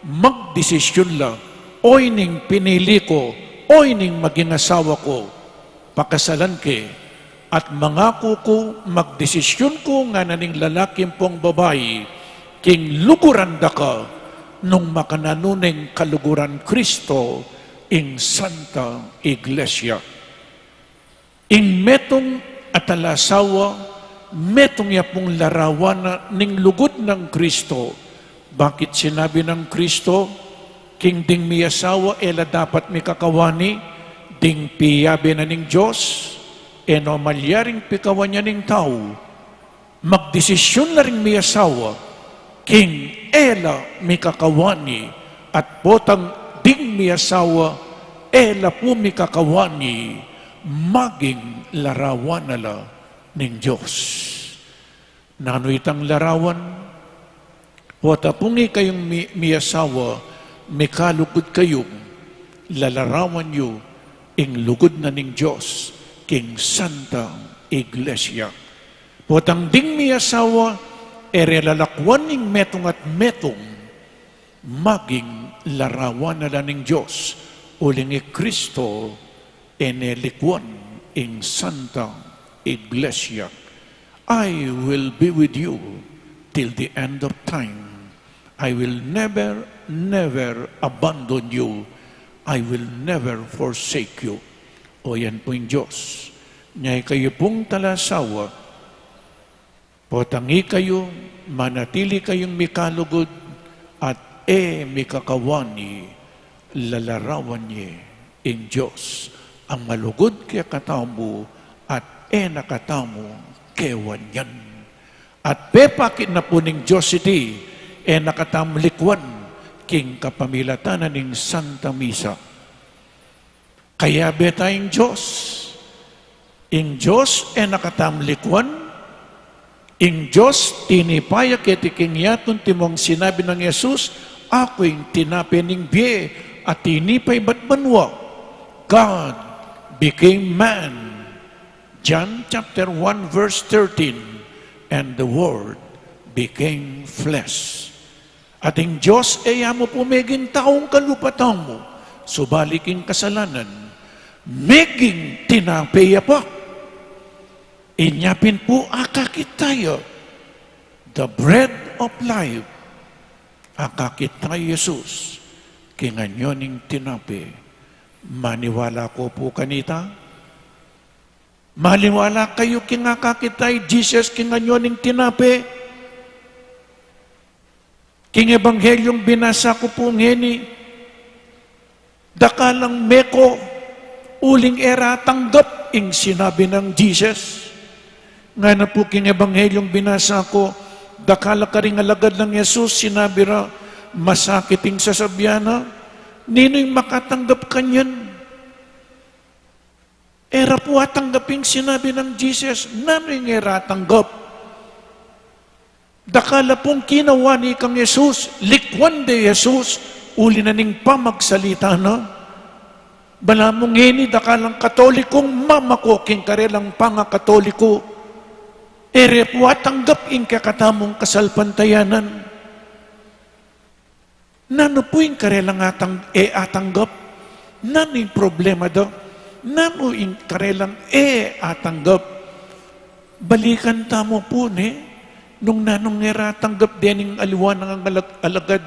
magdesisyon lang, oy ning pinili ko, oy ning maging asawa ko, pakasalan ke, at mangako ko, magdesisyon ko nga naning lalaki po ang babae, king luguran da ka, nung makananuneng kaluguran Kristo, ing Santa Iglesia. Ing metong atalasawa, metong ya pong larawan na ning lugod ng Kristo. Bakit sinabi ng Kristo, king ding mi asawa, ela dapat mi kakawani, ding piyabe na ning Diyos, eno malyaring pikawan niya ning tao, magdesisyon na rin mi asawa, king ela mi kakawani, at potang ding mi asawa, ela po mi kakawani, maging larawan nala ning Diyos. Nano itang larawan, wata pungi kayong may asawa, may kalugod kayong, lalarawan nyo, ing lugod na ning Diyos, king Santa Iglesia. Watang ding may asawa, ere lalakwan ning metong at metong, maging larawan na ning Diyos, uling Kristo, enelikwan ing Santa Iglesia. I will be with you till the end of time. I will never, never abandon you. I will never forsake you. O yan po yung Diyos. Nyay kayo pong talasawa, potangi kayo, manatili kayong mikalugod, at mikakawani, lalarawan niya in Diyos. Ang malugod kaya katamo, at nakatamo kewan yan. At pepakit na po ning Diyos iti, nakatamlikwan king kapamilatanan ning Santa Misa. Kaya betayong Diyos, ing Diyos nakatamlikwan, ing Diyos tinipaya kiti king yaton timong sinabi ng Yesus, ako'y tinapi ning biye at tinipay batbanwa. God became man. John chapter 1 verse 13, and the Word became flesh. Ating Diyos, mo po meging taong kalupatan mo, subaliking kasalanan, meging tinapeya pa. Inyapin po akakit tayo, the bread of life, akakit tayo Jesus, kinganyoning tinape. Maniwala ko po kanita, maliwala kayo kingakakitay, Jesus kinganyoning tinape. King Ebanghelyong binasa ko po ngeni, dakalang meko, uling era tanggap, ing sinabi ng Jesus. Nga na po king Ebanghelyong binasa ko, dakala ka ring alagad ng Jesus, sinabi ra, masakiting sasabyana, nino'y makatanggap kanyan? Era po atanggaping sinabi ng Jesus, namin era tanggap. Dakala pong kinawa ni kang Jesus, likwan de Jesus, uli na ning pamagsalita na, bala mong ngeni dakalang katolikong mamakoking karelang pangakatoliko, ere po tanggap in kakatamong kasalpantayanan. Nano po in karelang atanggap? Nano yung problema daw? Nano in karelang atanggap? Balikan tamo po nung nanong nga tanggap din ng aliwan ng alagad,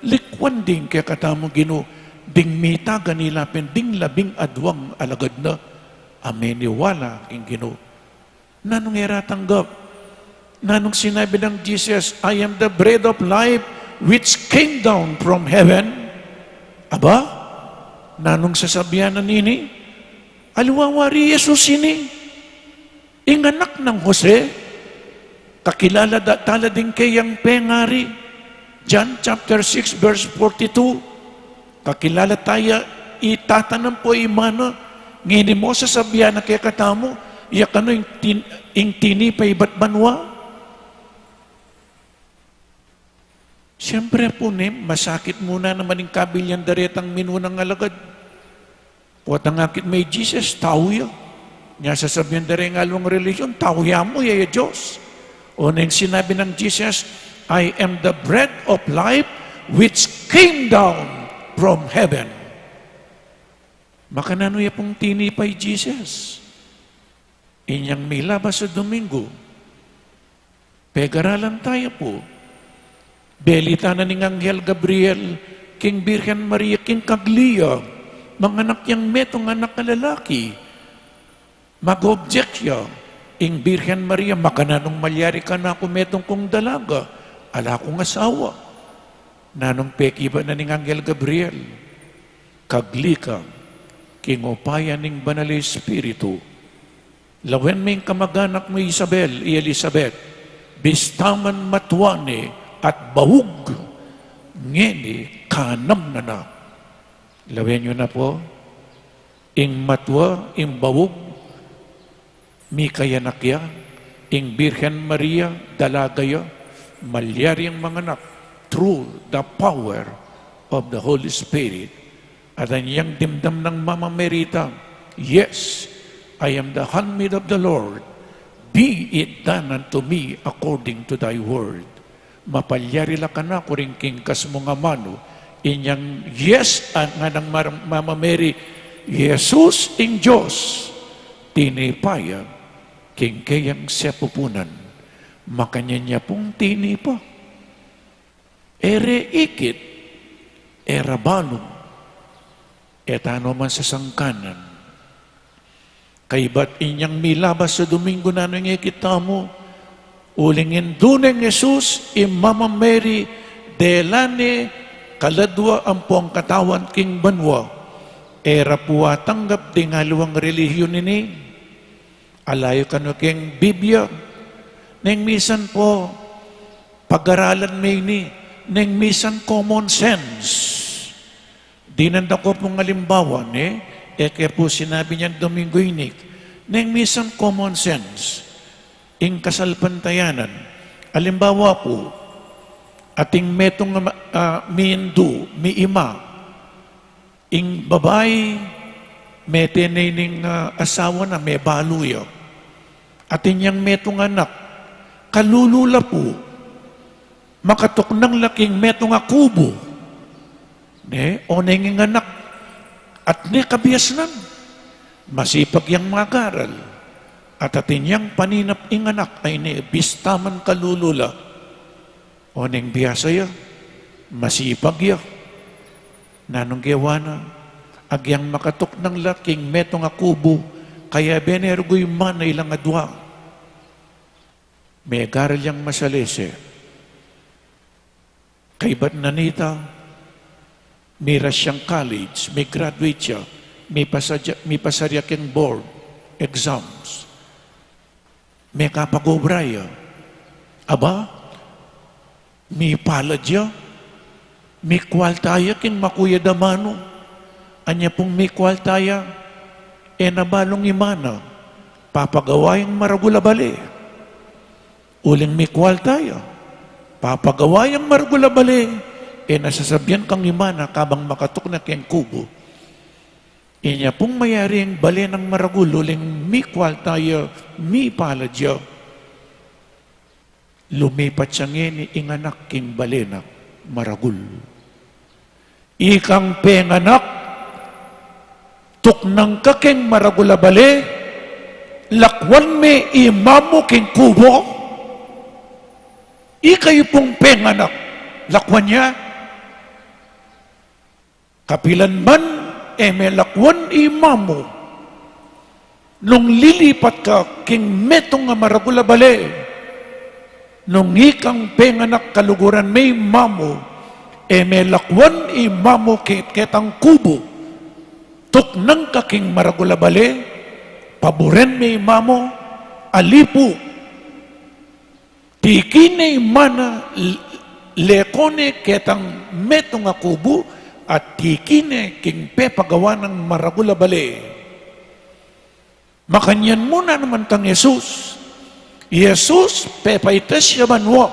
likwan din kaya katamo Ginoo, ding mita ganilapin, ding labing adwang alagad na, ameniwala king Ginoo. Nanong nga tanggap? Nanong sinabi ng Jesus, I am the bread of life which came down from heaven. Aba, nanong sasabihan na nini, aliwawari Jesus ini, inganak ng Jose, kakilala tala din kayang pengari. John chapter 6 verse 42. Kakilala tayo, itatanam po imano, ngini mo sasabihan na kaya katamo, iyak ano yung tinipay ba't banwa? Siyempre po masakit muna naman yung kabilyan daretang minunang alagad. Puwat ang akit may Jesus, tao ya. Nga sasabihan dare ng alawang religion, tao ya mo, yaya Diyos. O na yung sinabi ng Jesus, I am the bread of life which came down from heaven. Makanano ya pong tinipay Jesus. Inyang milabas sa Domingo. Pegaralan tayo po. Belita na ning Anghel Gabriel, King Birhen Maria, King Kaglia, mga anak yang metong anak na lalaki. Mag-object siya. Ing Birhen Maria, makananong malyari ka na ako metong kong dalaga. Ala kong asawa. Nanong peki ba na ning Anghel Gabriel? Kaglika, kingopayan ning Banal Espiritu. Lawen may kamag-anak mo Isabel, Elizabeth, bistaman matwane at bahug, ngeni kanam na na. Lawen nyo na po, ing matwa, ing bahug, mi kayanakya, ing Birhen Maria, dalagaya, malyari ang mga anak, through the power of the Holy Spirit. At ang iyang dimdam ng Mama Merita, yes, I am the handmaid of the Lord. Be it done unto me according to thy word. Mapalyari la ka na kuring kingkas mo nga mano. Inyang yes, nga ng Mama Mary, Jesus ing Diyos, tinipaya, kingkayang siya pupunan, makanya niya pong tinipa. Ere ikit, era balong, etano man sa sangkanan. Kaibat inyang milabas sa Domingo na nang ikita mo, ulingin duneng Jesus, Mama Mary, delane, kaladwa ang puang katawan king banwa, era puwa tanggap di ngaluang relihiyon ini, alayo kano king Biblia, neng misan po, pag-aralan may ni, neng misan common sense. Di nanda ko pong alimbawan kaya po sinabi niyan Domingo inik, neng misan common sense, ing kasalpantayanan, alimbawa po, ating metong miindu, miima, ing babay, metenay ning asawa na may baluya, ating yang metong anak, kalulula po, makatok ng laking metong akubo, o nenging anak, at ne kabiasnan, masipag yang magaral, at atin yang paninap ing anak ay ne bistaman kalulula, o neng biyasa ya, masipag ya, nanong gewana, agyang makatok ng laking metong akubo, kaya benergoy man na ilang adwa, may garal yang masalese, kay ba't nanita, may rasyang college, may graduate siya, may pasarya king board, exams, may kapagobraya, aba, may paladya, may kwaltaya king makuya damano, anya pong may kwaltaya, nabalong imana, papagawayang maragulabali, uling may kwaltaya, papagawayang maragulabali, nasasabyan kang imana kabang makatok na keng kubo. Inya pong mayaring bali ng maragulo, ling mi kwal tayo, mi paladyo. Lumipat siya ngeni inganak king balenak maragul. Ikang penganak, tuknang kakeng maragula bale, lakwan me imamo king kubo. Ikayo pong penganak, lakwan niya. Kapilan man, may lakwan imamo. Nung lilipat ka, king metong nga maragula bale, nung ikang penganak kaluguran may mamo, may lakwan imamo ketang kubo. Tuknang ka king maragula bale, paboren may mamo, alipo. Tikine mana lekone ketang metong nga kubo, at tikine king pepagawa ng maragula bale. Makanyan muna naman tang Jesus. Jesus, pepaites siya banwa.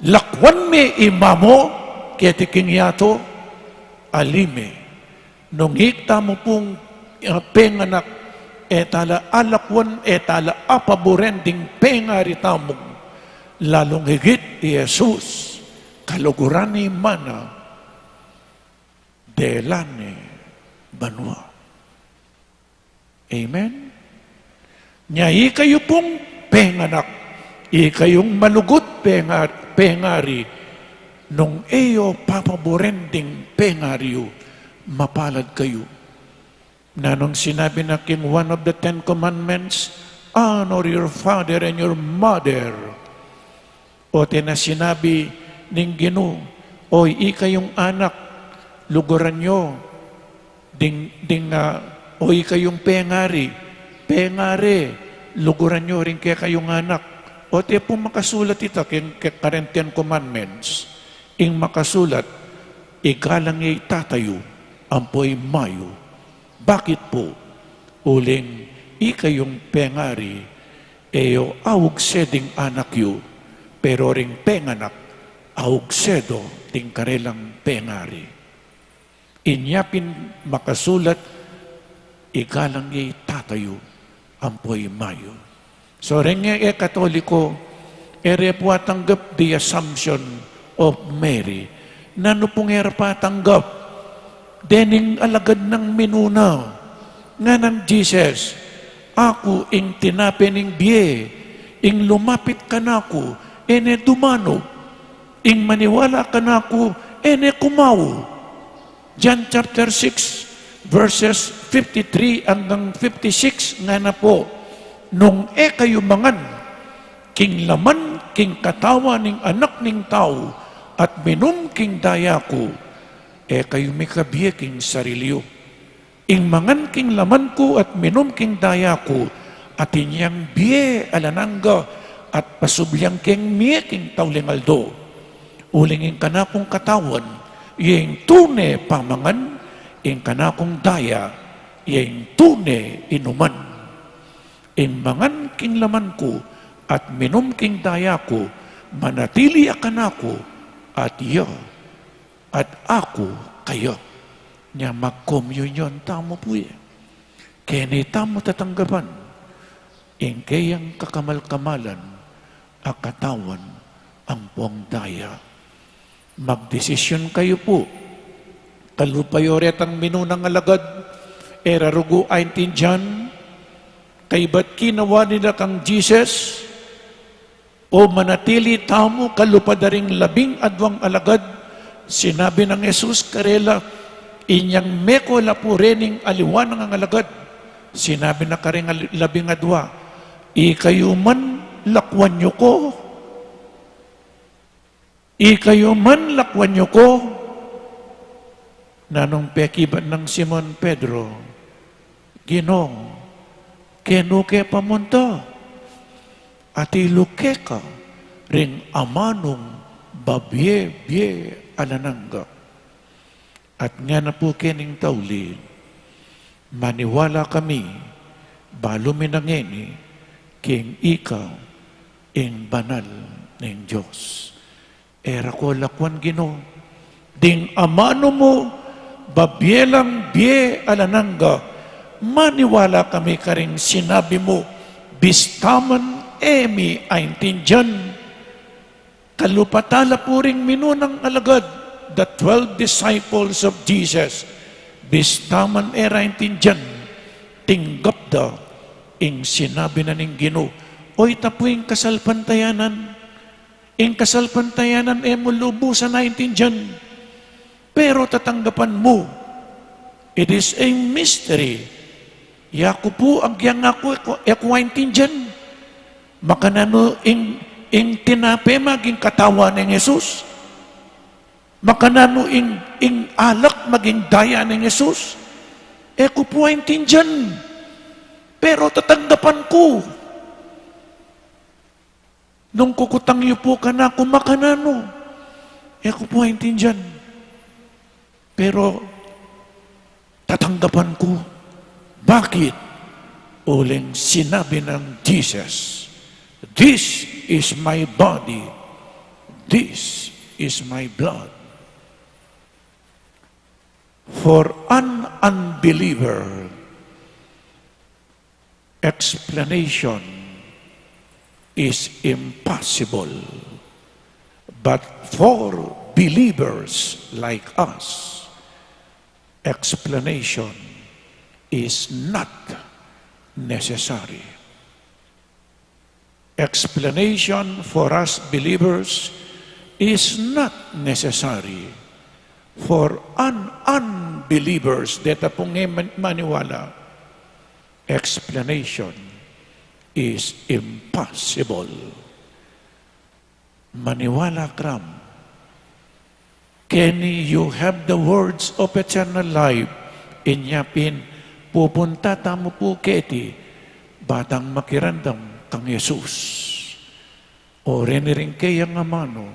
Lakwan me imamo, ketiking yato, alime. Nung hikta mo pong penganak, etala alakwan, etala apaboren ding pengaritamo. Lalong higit, Jesus, kaluguran ni mana, delane banwa. Amen? Nyai kayo pong penganak, ikayong malugot pengari, nung eyo papaborending pengaryo, mapalad kayo. Na nung sinabi na king one of the 10 commandments, honor your father and your mother. O na sinabi ning Ginoo, oy ikayong anak, luguran nyo, oy kayong pengari, luguran nyo rin kaya kayong anak. O te po makasulat ito, kaya 10 commandments, ing makasulat, igalang ay tatayo, ampoy mayo. Bakit po? Uling, ikayong pengari, eyo awag seding anak yu, pero ring penganak, awag sedo, ting karelang pengari. Inyapin makasulat, igalang ay tatayo, ampoy mayo. So rin nga katoliko, po tanggap the assumption of Mary. Nano pong pa tanggap, dening alagad ng minuna, nga ng Jesus, ako ing tinapening biye, ing lumapit ka na ako, ene dumano, ing maniwala ka na ako, ene kumaw. John chapter 6, verses 53 hanggang 56 nga na po, nung kayo mangan, king laman, king katawa ning anak ning tao, at minum king daya ko, kayo may kabiye king sarilyo. Ing mangan king laman ko at minum king daya ko, at inyang biye alanangga, at pasubyang king miye king taulingaldo. Ulingin ka na kong katawan, yung tune pamangan, yung kanakong daya, yung tune inuman. In mangan king laman ko, at minum king daya ko, manatili akan ako, at iyo, at ako kayo. Nya mag-communion tamo po eh. Kaya tamo tatanggapan, in kayang kakamal-kamalan, akatawan, ang buong daya. Magdesisyon kayo po. Kalupayoret ang minunang alagad, erarugo 19 John, kay ba't kinawa nila kang Jesus, o manatili tamo kalupadaring 12 alagad, sinabi ng Jesus karela, inyang meko lapurening aliwan ng alagad, sinabi na karing 12, ikayo man lakwan nyo ko, ikayo man lakwan nyo ko, nanong pekiban ng Simon Pedro, Ginong, kenuke pamunta, at iluke ka, ring amanong babye-bye alanangga. At nga na po kening tawli, maniwala kami, balo minangeni, king ikaw, ing banal ng Diyos. Era ko lakwan Ginoo, Ding amano mo, babyelang bye alananga, maniwala kami karing sinabi mo, bistaman emi aintindihan. Kalupatala po ring minunang alagad, the 12 disciples of Jesus, bistaman era intindihan, tinggap da, ing sinabi na ning Ginoo, oy tapuing kasalpantayanan, ing kasalpantayanan mo lubusan na intindihan, pero tatanggapan mo, it is a mystery. Yaku po, agyang ako intindihan, makanano ing tinape maging katawan ng Jesus, makanano ing alak maging daya ng Jesus, ko po intindihan, pero tatanggapan ko. Nung kukutang niyo po ka na, kumakanano, ko po intindihan. Pero tatanggapan ko. Bakit? Uling sinabi ng Jesus, this is my body, this is my blood. For an unbeliever, explanation is impossible. But for believers like us, explanation is not necessary. Explanation for us believers is not necessary. For unbelievers, deta pong maniwala, explanation is impossible. Maniwala kram. Kenny, you have the words of eternal life. Inyapin, pupunta tamo po keti, batang makirandam kang Jesus. O reniring kayang amano,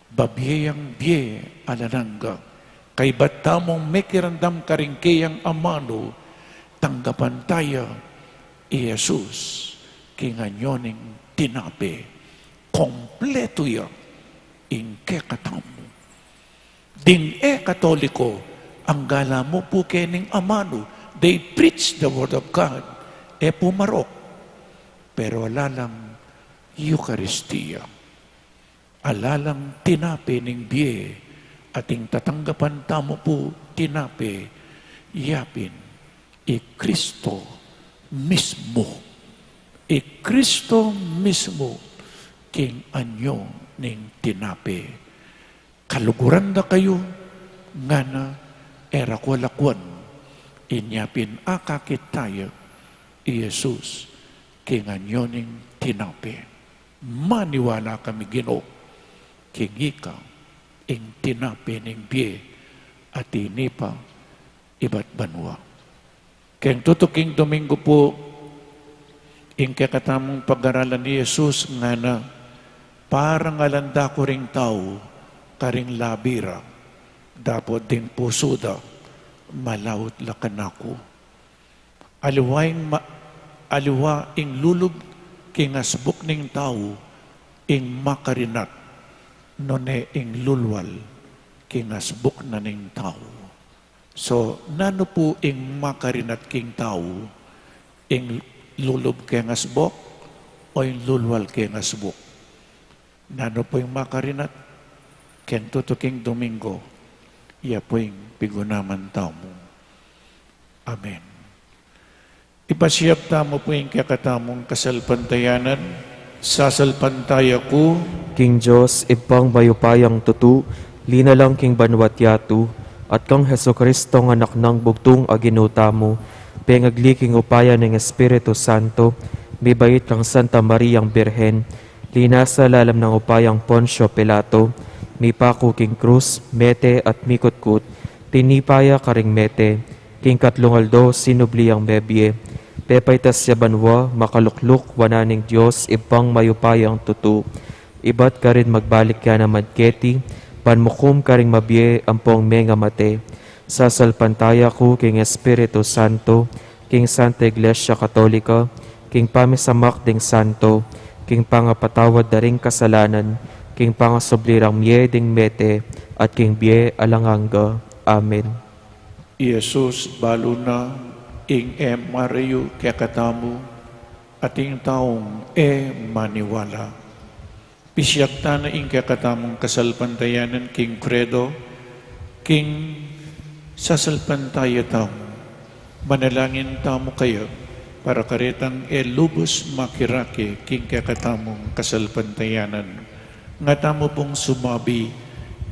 babiyang biye alananga, kay batamong makirandam karing kayang amano, tanggapan tayo, Jesus, kinganyoning tinape, kompleto yan, inke katamu. Ding katoliko, ang gala mo po kening amano, they preach the word of God, pumarok, pero alalang Eucharistia, alalang tinape ning biye, ating tatanggapan tamo po tinape, yapin, Kristo mismo, Kristo mismo, king anyo ning tinape. Kaluguran na kayo, nga na erakwalakwan, inyapin akakit tayo, Jesus, king anyo ning tinape. Maniwala kami Ginoo, king ikaw, ing tinape ning biye, at inipa, iba't banwa. Kaya tutuking Domingo po, ing kakatamong pag-aralan ni Jesus nga na parang alanda ko ring tao, karing labira, dapat ding pusuda, malawot lakan ako. Aliwa ing lulub, king asbuk ning tao, ing makarinat, none ing lulwal, king asbuk na ning tao. So, nano po ing makarinat king tao, ing lulub king asbuk, o ing lulwal king asbuk? Nano po ing makarinat? Ken tutuking Domingo, iya po ing pigunaman tao mo. Amen. Ipasiyap tamo po ing kakatamong kasalpantayanan, sasalpantaya ko, King Diyos, ibang bayupayang tutu, linalang king banwat yatu, at kang Heso Kristo ng anak ng bugtong aginuta mo, pengagliking upaya ng Espiritu Santo, bibait kang Santa Mariang Birhen, linasa lalam ng upayang Poncio Pilato, mipako king krus, mete at mikutkut, tinipaya karing mete, king katlungaldo sinubli ang bebye, pepaitas siya banwa, makalukluk, wananing Diyos, ibang mayupayang tutu, ibat ka rin magbalik ka na madketi, panmukum ka rin mabye, ampong menga mate, sasalpantaya ko king Espiritu Santo, king Santa Iglesia Katolika, king pamisamak ding Santo, king pangapatawad daring kasalanan, king pangasoblirang mieding mete, at king bie alanganga. Amen. Jesus balo na ing Mario kaya katamu at ing taong maniwala. Pisyakta na ing kaya katamong kasalpantayanan king credo, king sasalpantaya tamo. Manalangin tamo kayo para karetang lubos makirake king kaya katamong kasalpantayanan. Nga tamo pong sumabi,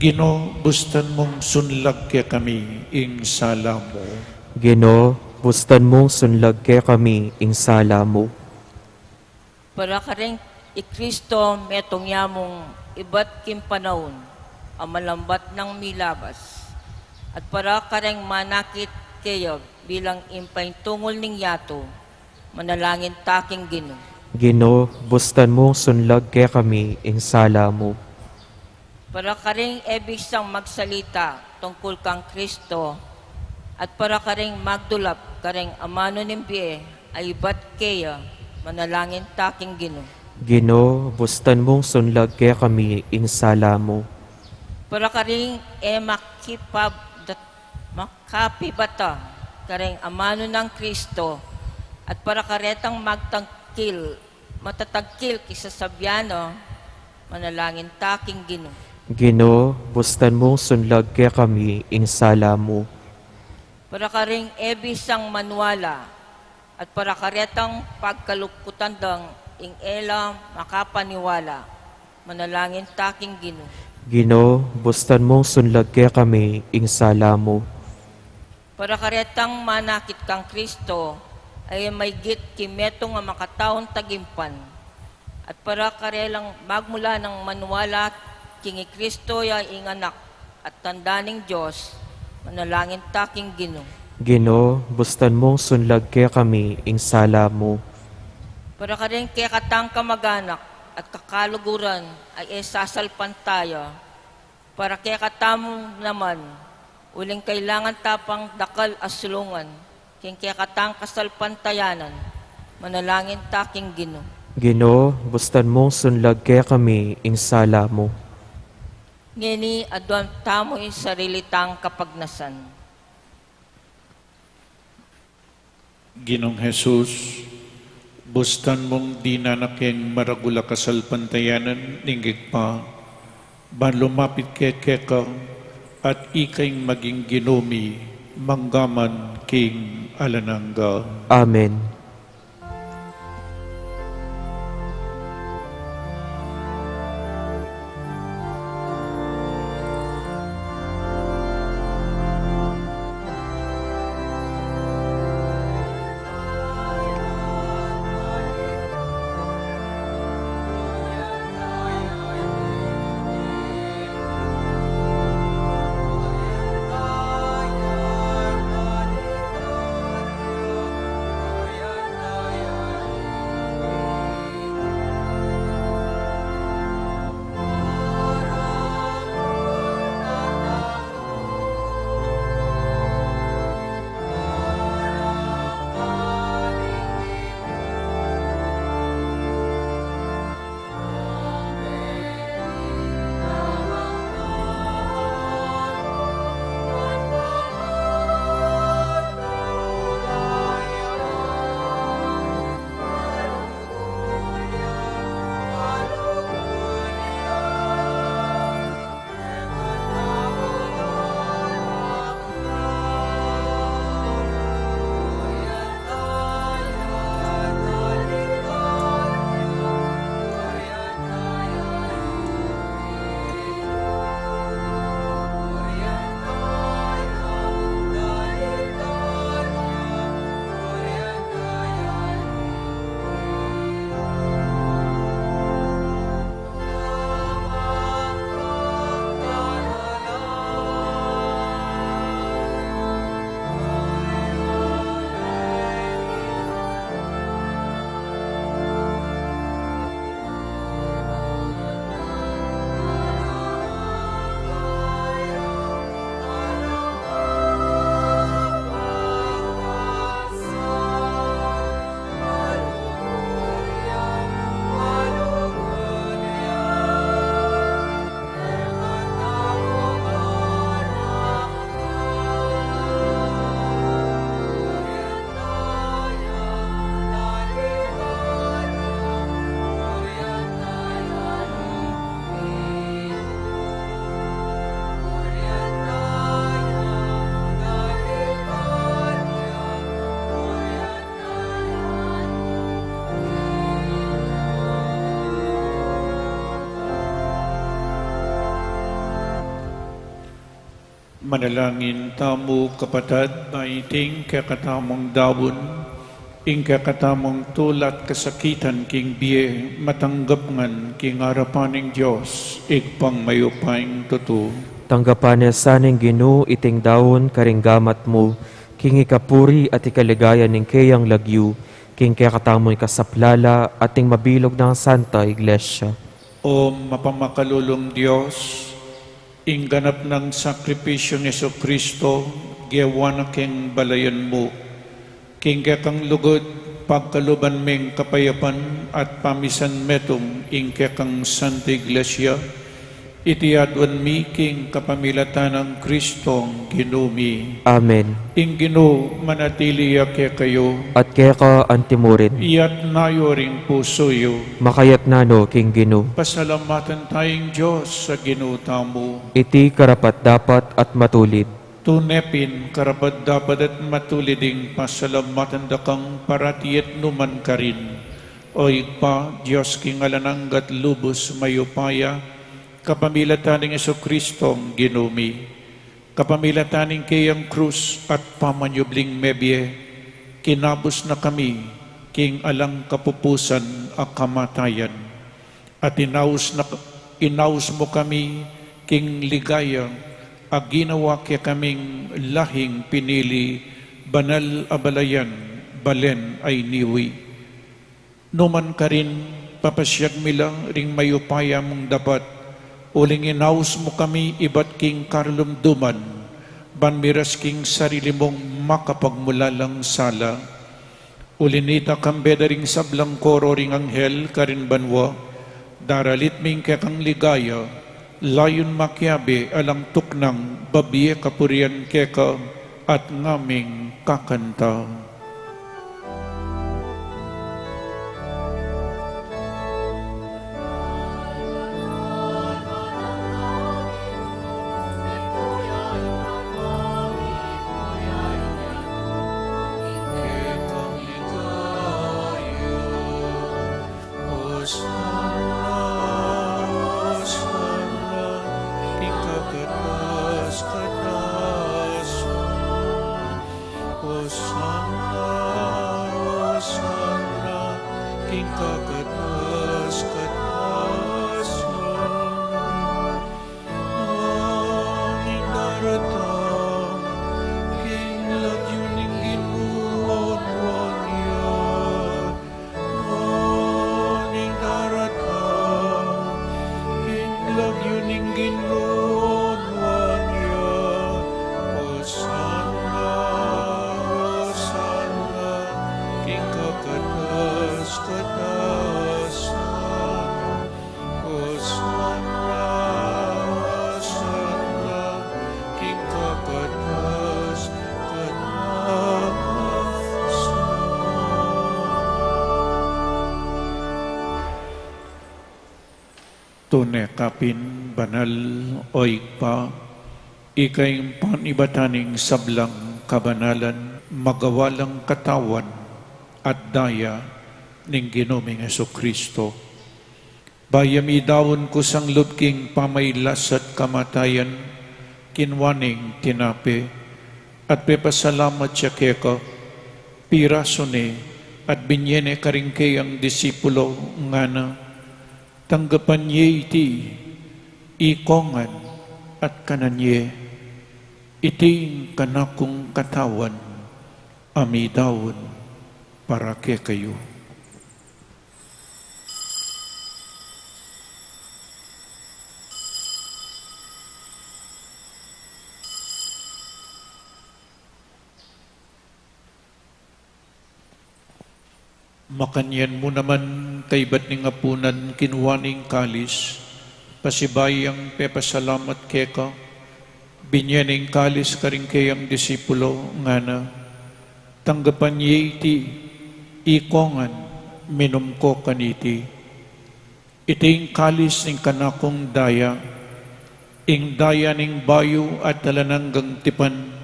Gino, bustan mong sunlag kaya kami ing sala mo. Gino, bustan mong sunlag kaya kami ing sala mo. Para ka rin Kristo metong yamong iba't kim panahon ang malambat ng milabas. At para ka rin manakit kayo bilang impay tungol ning yato, manalangin taking Gino. Gino, bustan mong sunlag kaya kami ing sala mo. Para ka rin ebig sang magsalita tungkol kang Kristo at para ka rin magdulap ka rin amano ng biye ay iba't kaya manalangin taking Gino. Gino, bustan mong sunlag kaya kami ing sala mo. Para ka rin makapibata ka rin amano ng Kristo at para ka retang matatagkil kisa sabyano, manalangin taking Gino. Gino, bustan mong sunlag kaya kami ing sala mo. Para ka rin ebisang manwala at para ka retang pagkaluputan dang ing ela makapaniwala, manalangin taking Gino. Gino, bustan mong sunlag kaya kami ing sala mo. Para ka retang manakit kang Kristo ay may git kimetong nga makataon tagimpan at para ka relang magmula ng manwala kingi Kristo ya ing anak at tandaning Diyos, manalangin taking Gino. Gino, bustan mong sunlag kaya kami ing sala mo. Para ka rin kaya katang kamag-anak at kakaluguran ay sasalpan tayo. Para kaya katamong naman, uling kailangan tapang dakal asulungan, kaya katang kasalpantayanan, manalangin taking Gino. Gino, bustan mong sunlag kaya kami ing sala mo. Ngini adwan tamo'y sarilitang kapagnasan. Ginong Jesus, bustan mong dinanaking maragula kasalpantayanan ninggig pa, ban lumapit keka at ikaing maging ginumi, manggaman king alanangga. Amen. Manalangin tamo kapatad na iting kakatamong dawon, ing kakatamong tulat kasakitan king biye, matanggap ngan king arapaning Diyos, igpang mayupaing tutu. Tanggapan niya saning Ginoo iting dawon karinggamat mo, king ikapuri at ikaligaya ning kayang lagyu, king kakatamoy kasaplala ating mabilog ng Santa Iglesia. O mapamakalulong Diyos, ing ganap ng sakripisyo ni Kristo, gawa na king balayan mo, king kakang lugod, pagkaluban ming kapayapan at pamisan metong ing kakang Santa Iglesia, itiadwan mi king kapamilatan ng Kristong Ginumi. Amen. Ing Ginoo manatili ke kayo, At kaya ka antimurin, iyat nayo ring pusoyo. makayat nano king Ginoo. Pasalamatan tayong Diyos sa Ginoo tamo. Iti karapat dapat at matulid. Tunepin karapat dapat at matuliding pasalamatan dakang paratiet numan karin. O igpa, Diyos king alananggat lubos mayupaya, kapamilataning Kristong Ginumi, kapamilataning kayang krus at pamanyubling mebye, kinabos na kami, king alang kapupusan at kamatayan, at inaus mo kami, king ligaya, at ginawa kaya kaming lahing pinili, banal abalayan, balen ay niwi. Numan ka rin, papasyag milang ring mayupaya mong dapat, uling inaus mo kami iba't king karlumduman, banmiras king sarili mong makapagmulalang sala. Ulinita kambeda ring sablang koro ring anghel karin banwa, daralit ming kekang ligaya, layon makyabe alang tuknang babiye kapurian keka at ngaming kakanta. Tune kapin banal o igpa, ikay panibataning sablang kabanalan, magawalang katawan at daya ning Ginoming Kristo. Bayami dawon ko sang lubking pamaylas at kamatayan, kinwaning tinape, at pepasalamat siya keka, piraso ni at binyene karingkay ang disipulo nga na, tanggapan niya iti, ikongan at kananye, iting kanakong katawan, amidawon para ke kayo. Makanyan mo naman kay ba't ning apunan kinwaning kalis, pasibayang pepasalamat keka, binyaning kalis karing kayang disipulo nga na, tanggapan niya iti, ikongan, minum ko kaniti, iting kalis ning kanakong daya, ing daya ning bayo at talananggang tipan,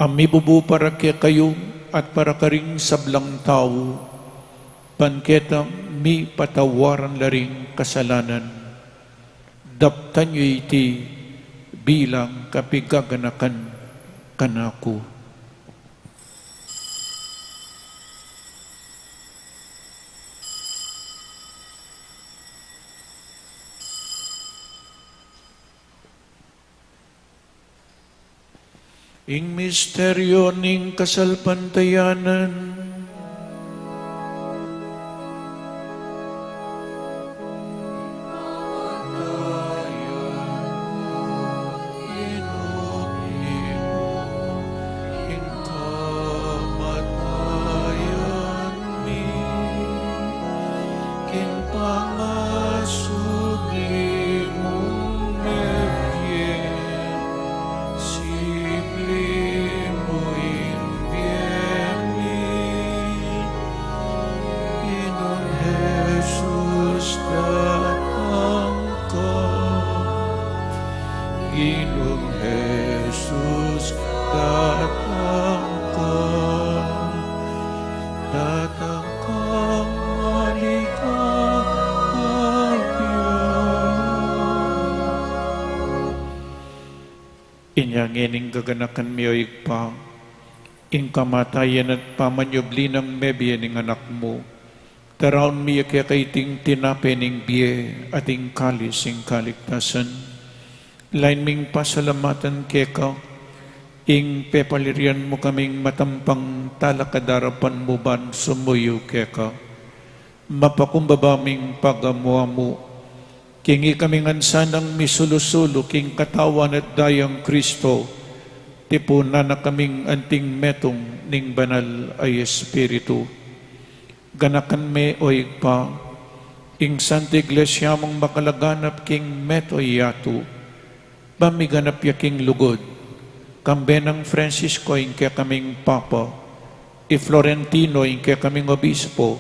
amibubu para kaya kayo at para karing sablang tao, panketa mi patawaran laring kasalanan. Daptan nyo iti, bilang kapigaganakan kanako. Ing misteryo ning kasalpantayanan, Ginoong Jesus, datang ka, datang kang maligaya. Inyangining gaganakan mi o igpa, ing kamatayan at pamanyubli ng mebiya ning anak mo, taraon mi kaya kaiting tinape ning biye at ing kalis ing kaligtasan. Lain ming pasalamatan keka, ing pepalirian mo kaming matampang talakadarapan mo ban sumuyo keka. Mapakumbabaming pagamuha mo, kingi kaming ansanang misulusulo king katawan at dayang Kristo, tipunan na kaming anting metong ning banal ay Espiritu. Ganakan me o igpa, ing Santa Iglesia mong makalaganap king meto yato, pamiganap yaking lugod, kambenang Francisco inke kaming Papa, i Florentino inke kaming Obispo,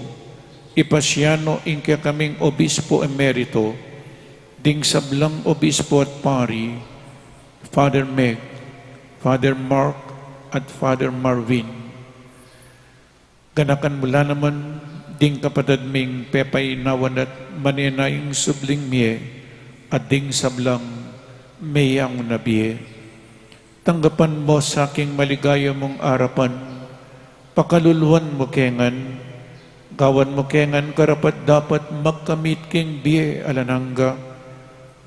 i Pasiano inke kaming Obispo Emerito, ding sablang Obispo at Pari, Father Meg, Father Mark at Father Marvin. Ganakan mula naman ding kapatid ming Pepay Nawan at maninayang subling miye at ding sablang mayang nabiye. Tanggapan mo sa aking maligaya mong arapan, pakaluluan mo kengan, gawan mo kengan karapat dapat magkamit king biye alanangga,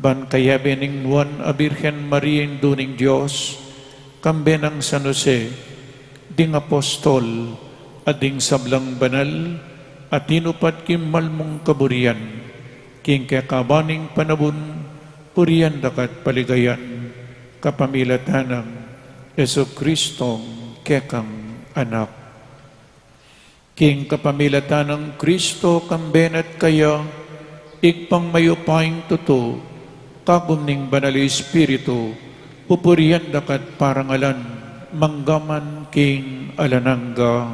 ban kayabe ning Juan a Birhen Maria induning Diyos, kambe ng San Jose, ding apostol, ading sablang banal, at tinupat kim malmong kaburian, king kakabaning panabun, purian dakat paligayan, kapamilatanang Yesu Kristong kekang anak. King kapamilatanang Kristo kambenat kaya, igpang mayupaing tuto, kagum ning banal Espiritu, pupurian dakat parangalan, manggaman king alanangga.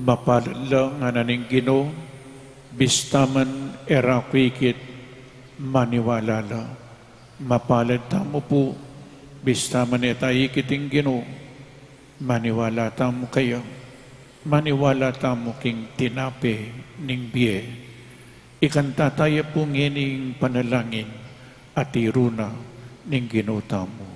Mapalala nga naning Ginoo, bistaman erakwikit maniwalala. Mapalad tamo po, bistaman etaikiting Ginoo, maniwala tamo kayo. Maniwala tamo king tinape ning biye. Ikantataya po ngining panalangin at iruna ning Ginoo tamo.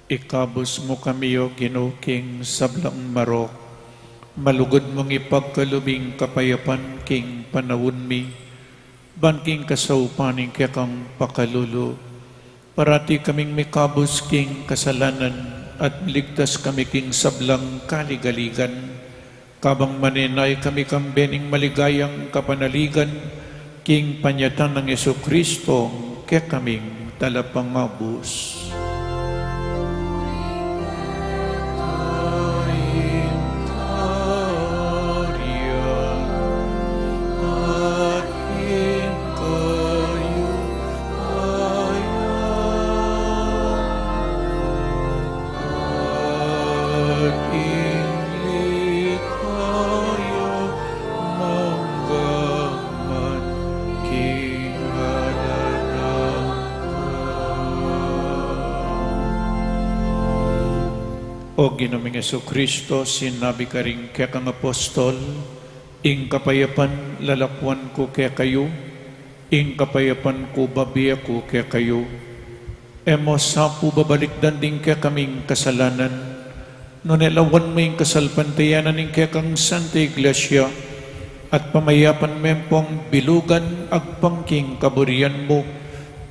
Ikabos mo kami o ginuking sablang marok, malugod mong ipagkalubing kapayapan king panawon mi, banking kasaupaning kaya kang pakalulo, parati kaming mikabos king kasalanan at ligtas kami king sablang kaligaligan, kabang maninay kami kambening maligayang kapanaligan, king panyatan ng Jesu-Kristo kaya kaming talapangabos. O Ginoong Jesu-Kristo, sinabi ka rin kaya kang apostol, ing kapayapan lalakwan ko kaya kayo, ing kapayapan ko babiya ko kaya kayo. Emo sa po babalikdan din kaya kaming kasalanan, no nilawan mo yung kasalpantayanan ing kaya kang Santa Iglesia, at pamayapan mempong bilugan agpangking kaburian mo,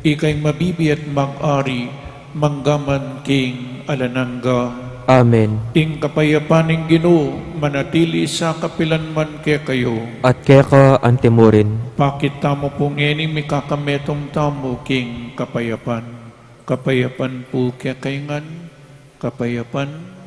ikay mabibi at mag-ari, manggaman king alanangga. Amen. Ing kapayapaning Ginoo, manatili sa kapilanman kaya kayo. At kaya ka antimurin. Pakit tamo pong ening mikakametong tamo king kapayapan. Kapayapan po kaya kaingan, kapayapan.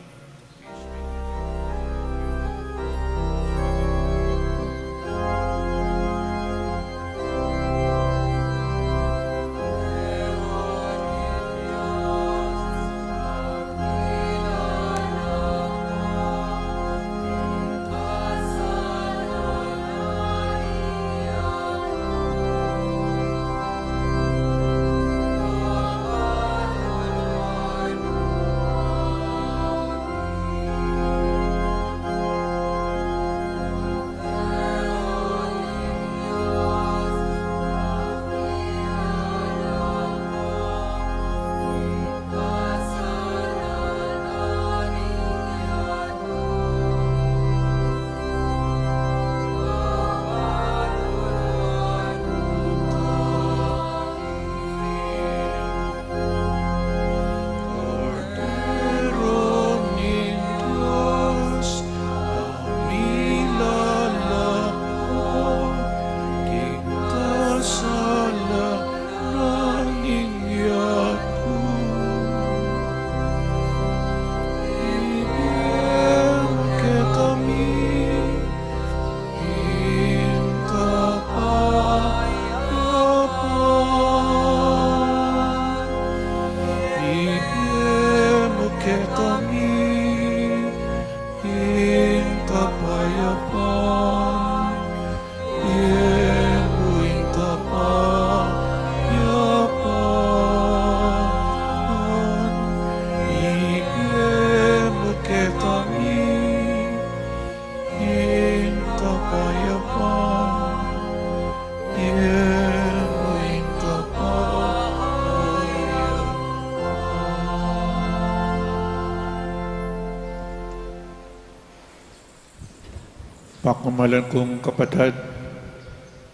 Pakumalan kong kapatid,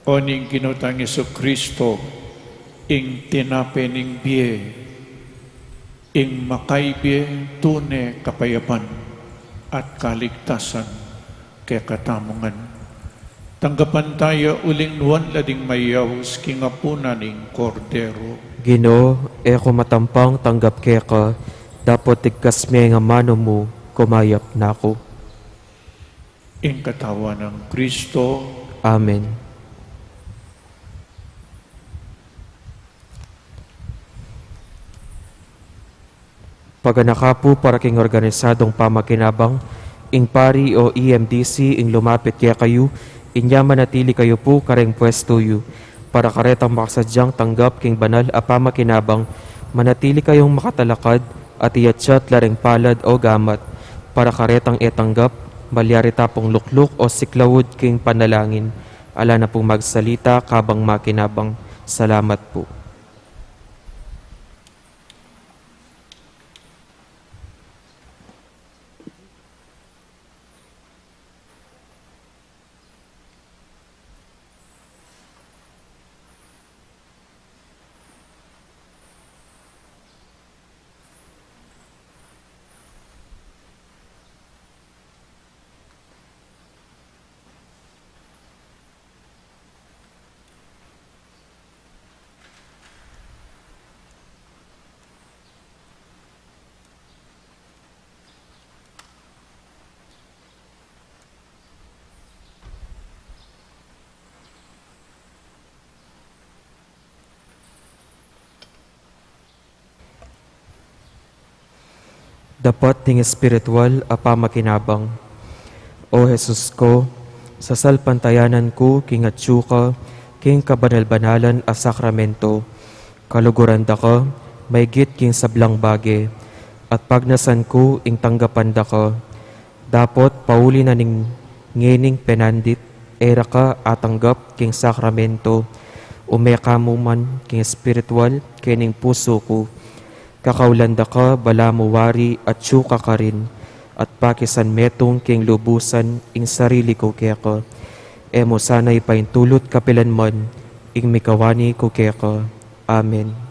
oning ginutang Jesu-Kristo, ing tinapening biye, ing makaibiye tune kapayapan at kaligtasan kaya katamungan. Tanggapan tayo uling nuwan lading mayaws kingapunaning kordero. Ginoo, eko matampang tanggap kaya ka, dapat tigkas may nga mano mo, kumayap na ako. Ing katawan ng Kristo. Amen. Paganaka po para king organisadong pamakinabang, ing pari o EMDC ing lumapit kaya kayo, inya manatili kayo po kareng pwesto yu, para karetang makasadyang tanggap king banal a pamakinabang, manatili kayong makatalakad at iyatsat lareng palad o gamat, para karetang etanggap, malyari tapong lukluk o siklawod king panalangin, ala na pong magsalita kabang makinabang. Salamat po. dapat ting espiritual a pamakinabang. O Jesus ko, sa salpantayanan ko king atsu ka, king kabanal-banalan a sakramento, kaluguran da ka, may git king sablang bage, at pagnasan ko ing tanggapan da ka, dapat pauli na ning ngening penandit, era ka atanggap king sakramento, umeka mo man king espiritual, kining puso ko, kakaulanda ka, bala mo wari, at tsuka ka rin, at pakisan metong king lubusan, ing sarili ko keka, emo sana'y paintulot kapilan man, ing mikawani ko keka. Amen.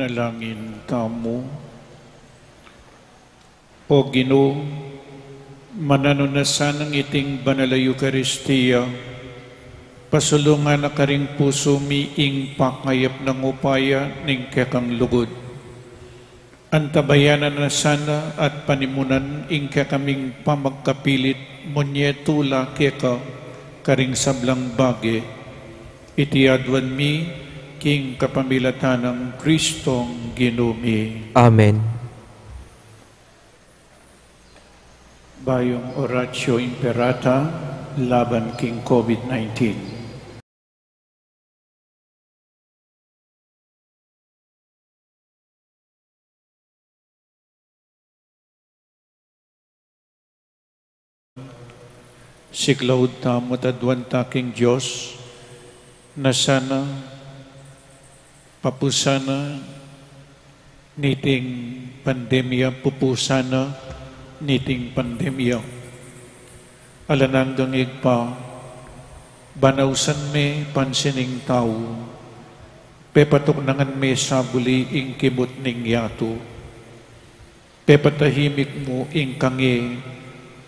Manalangin kamo. O Ginoo, mananunasan ng iting banal na Eucharistia, pasulungan na karing puso miing pakayap ng upaya ning kekang lugod. Antabayanan na sana at panimunan ingka kaming pamagkapilit monyetula keka karing sablang bage iti adwan mi king kapamilatan ng Kristong Ginumi. Amen. Bayong Oratio Imperata laban king COVID-19. Siklaud tamot adwan taking Diyos na sana papusana niting pandemya, pupusana niting pandemya. Alanang igpa, banawsan me pansining tao, pepatok nangan me sabuli ing kibot ning yato, pepatahimik mo ing kange,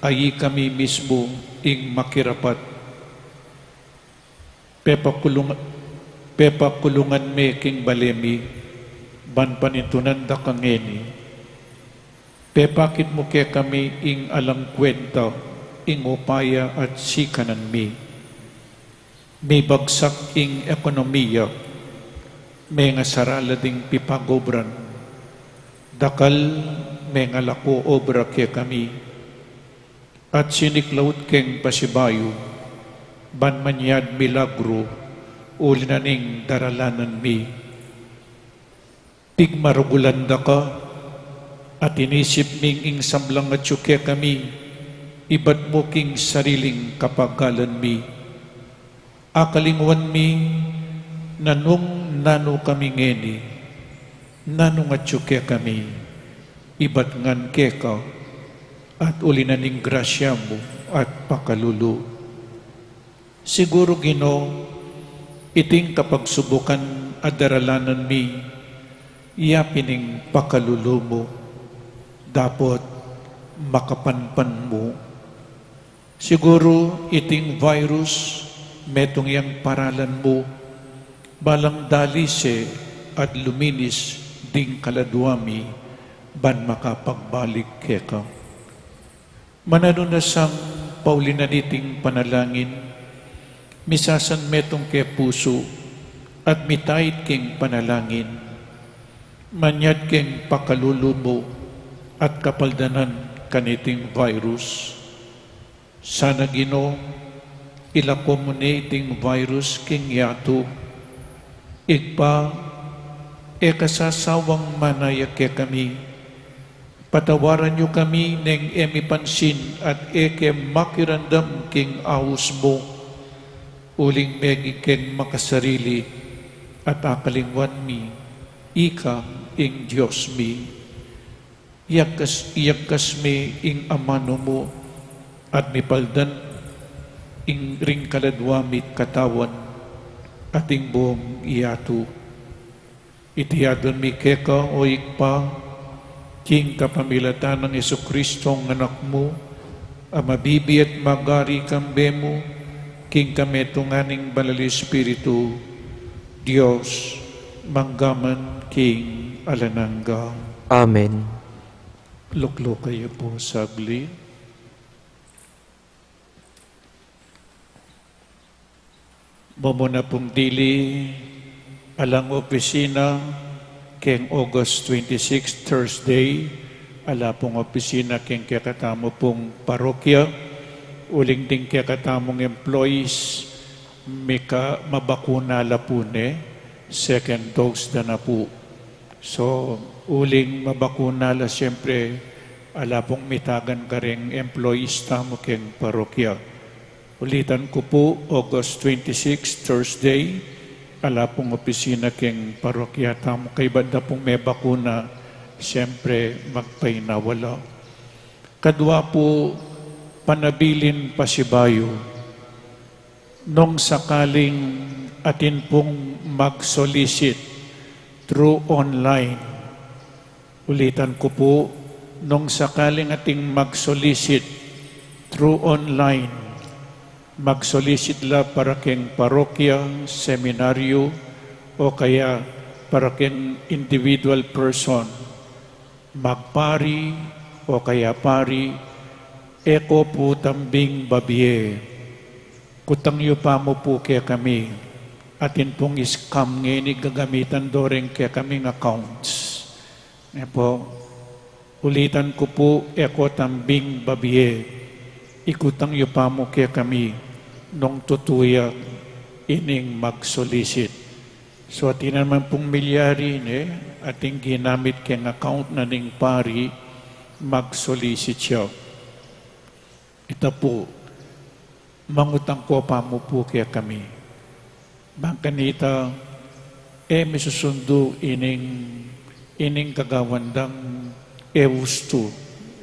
ayi kami mismo ing makirapat, pepakulungan me king balemi, ban panintunan da kangeni, pepakit mo ke kami ing alang kwenta, ing upaya at sikanan mi, may bagsak ing ekonomiya, may nga sarala ding pipagobran, dakal may nga lako obra ke kami, at siniklaut keng pasibayo, ban manyad milagro, uli na ning daralanan mi. Pigmarugulanda ka, at inisip ming ing samlang at syuke kami, ibat mo king sariling kapagalan mi. Akalingwan mi, nanong nano kami ngeni, nanong at syuke kami, ibat ngan keka, at uli na ning grasya mo at pakalulu. Siguro Ginoo, iting kapag subukan adaralanan mi, iyapining pakalulu mo, dapat makapanpan mo. Siguro iting virus, metong yang paralan mo, balang dalise at luminis ding kaladwami, ban makapagbalik keka. Manano na sang paulinating panalangin, misasan metong ke puso at mitayit king panalangin, manyad king pakalulumo at kapaldanan kaniting virus. Sana Ginoo, ilako mo ni iting virus king yato, igpa kasasawang manaya ke kami, patawaran niyo kami ng emipansin at eke makirandam king ahus mo, uling megi ken makasarili at akalingwan mi, ika ing Diyos mi. Iyakas mi ing amano mo at mipaldan ing ring kaladwamit katawan ating buong iyato. Itiyadon mi keka o ikpa, king kapamilatan ng Jesucristong anak mo, amabibi at magari kambe mo, king kametunganing banal Espiritu, Diyos, manggaman king alanangga. Amen. Luklo kayo po sagli. Mamuna pong dili alang opisina keng August 26, Thursday, ala pong opisina keng kakatamo pong parokya, uling ding kakatamong employees, mabakuna la po ne, second dose na po. So, uling mabakuna la siyempre, ala pong mitagan ka rin employees tamo keng parokya. Ulitan ko po, August 26, Thursday, ala pong opisina keng parokya tamo kay banda pong may bakuna, siyempre magpainawala. Kadwa po, panabilin pasibayo, nung sakaling atin pong mag-solicit through online. Ulitan ko po, nung sakaling ating mag-solicit through online, mag-solicit la para keng parokya, seminaryo, o kaya para keng individual person. magpari o kaya pari, eko po tambing babye, kutang yu pa mo po kaya kami, atin pong iskam ngini gagamitan doreng kaya kaming accounts. Po, ulitan ko po, eko tambing babye, ikutang yu pa mo kaya kami, nung tutuya ining mag-solicit. So atin naman pong milyari ating ginamit keng account na ning pari mag-solicit siya. Ito po, mangutang ko pa mo po kaya kami. Bangkanita, may susundo ining kagawandang ewusto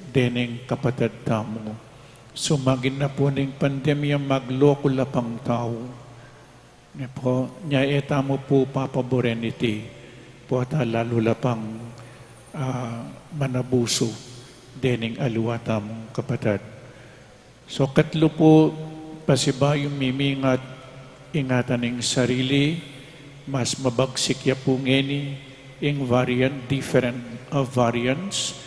dening kapatid tamo. Sumagin na po ning pandemya magloko lapang tao. Po, nya etamo po papaboren iti po ata lalo lapang manabuso dening aluwatam kapatid. So katlo po pasibayong mimingat ingatan ng sarili, mas mabagsik ya po ngeni ing variant, different variants,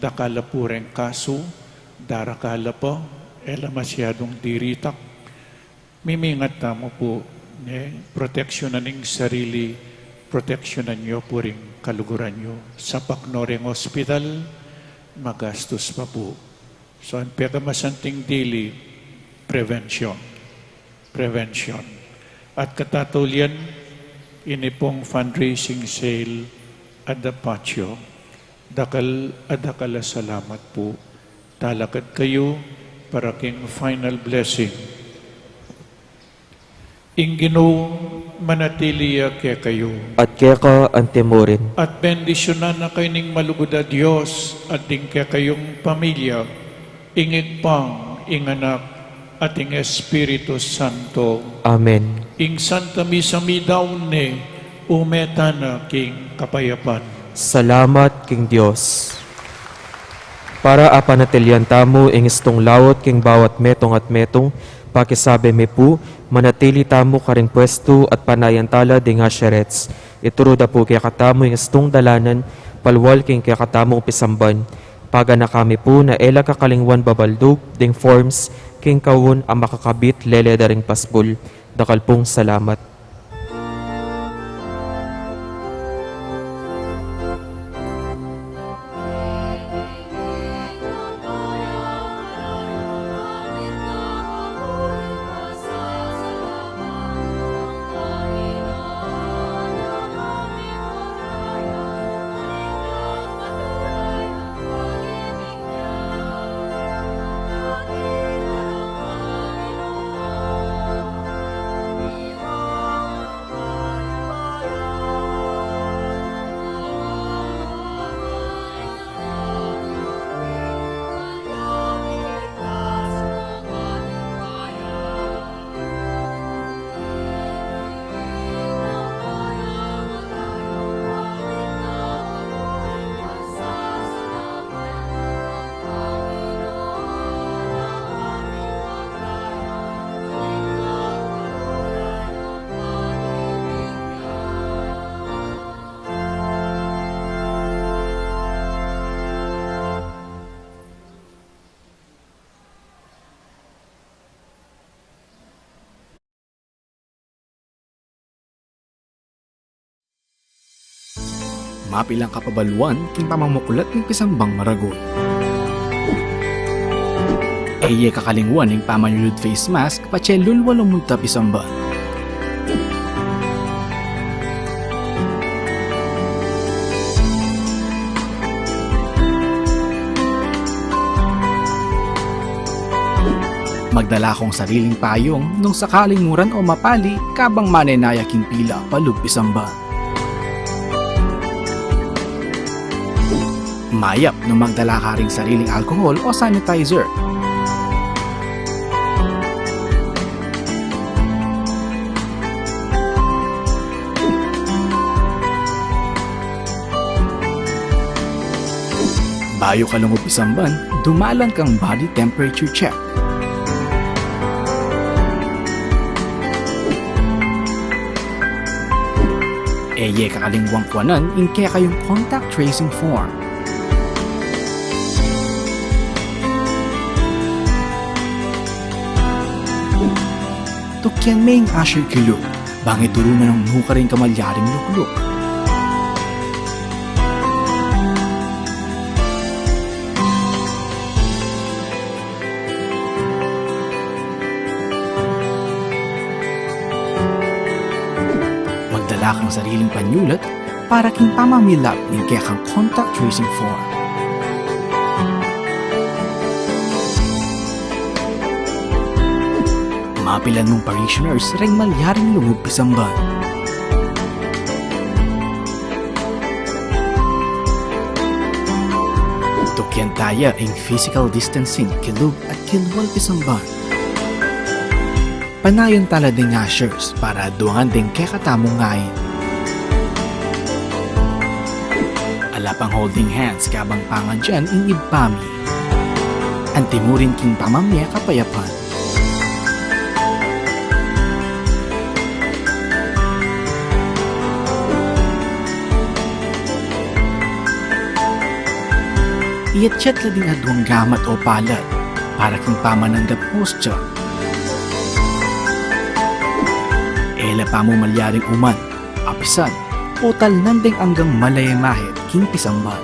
dakala po rin kaso, darakala po, masyadong diritak. Mimingat tamo po, proteksyonan ng sarili, proteksyonan nyo po rin kaluguran nyo. Sa Pacnoring Hospital, magastos pa po. So, ang pinakamasanting dili, prevention. Prevention. At katatulian, ini pong fundraising sale at the patio. Adakala salamat po. Talakad kayo para king final blessing. Ingino manatiliya kaya kayo. At kaya ka antemorin. At bendisyonan na kayo ning malugod a Diyos at ing kaya kayong pamilya, ingig pang, inganak, at ing Espiritu Santo. Amen. Ing Santa Misa mi daon umeta na king kapayapan. Salamat king Dios. Para apanatilian tamo ing istong lawot king bawat metong at metong, pakisabi mi po, manatili tamo karing pwesto at panayantala ding asyerets. Ituruda po kaya katamo ing istong dalanan, palwal king kaya katamo pisamban. Paga na kami po na ela kakalingwan babaldog ding forms king kawon ang makakabit lele daring pasbul. Dakal pong salamat. Mapilang kapabaluan king pamamukulat ng pisambang maragon. Eye kakalingwan ng pamanyulud face mask pachelul walong multa pisamban. Magdala kong sariling payong nung sakaling muran o mapali kabang manenaya king pila palug pisamban. Mayap nung magdala ka ring sariling alcohol o sanitizer. Bayo ka lungob isamban, dumalan kang body temperature check. Eye kakalingwang kwanan in kaya kayong contact tracing form. Tukyan may asher kilo, bangit turunan ng nuka rin kamalyaring lukluk. Magdala kang sariling panyulat para king pamamilap ng kaya kang contact tracing form. Mapilan mong parishioners ring malyaring lungog pisamban. Tukyan taya ang physical distancing kilog at kilwal pisamban. Panayon tala ding ashers para duangan ding kekatamong ngayon. Alapang holding hands kabang pangadyan in ibpami. Antimurin king pamamya kapayapan. Iatchat la ding adwang gamat o palad para king pamananggap hostya. Ela pa mo malyaring uman, apisan, o talnanding anggang malayamahit king pisamban.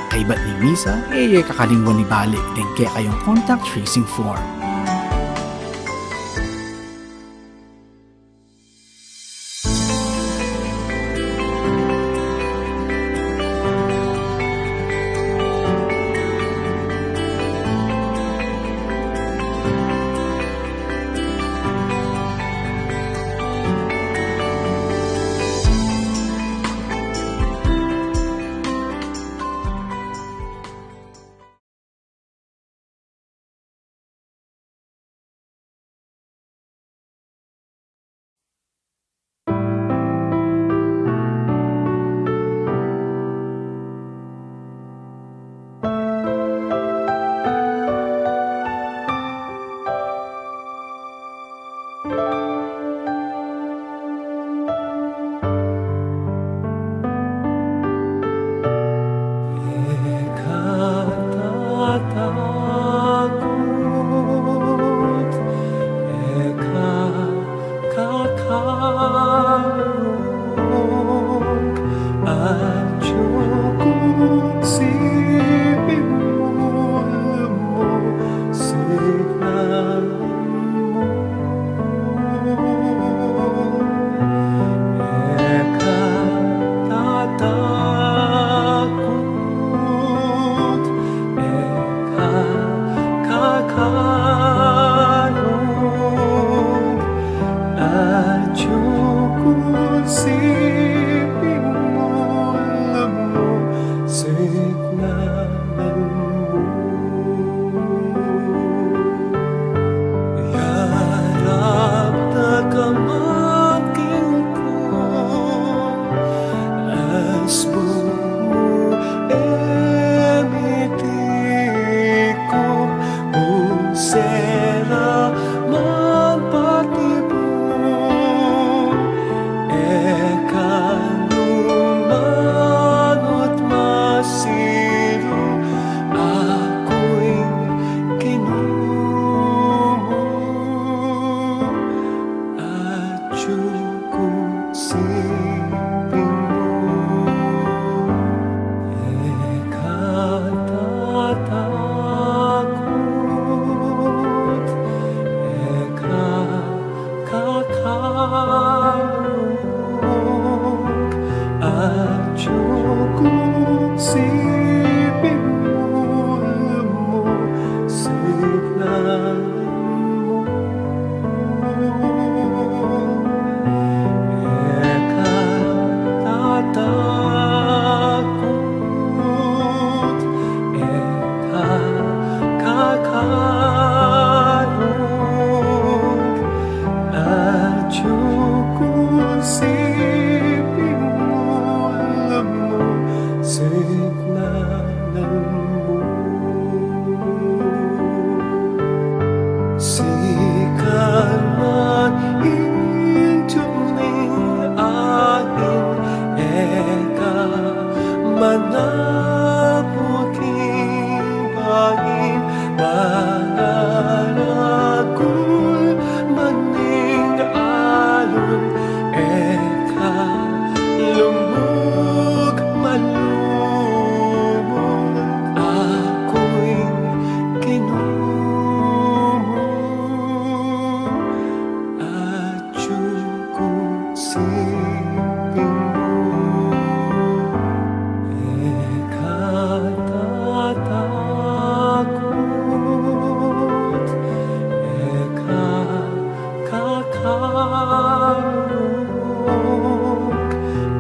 Kaibat ni Misa, kakalingwan ni balik din kaya kayong contact tracing form.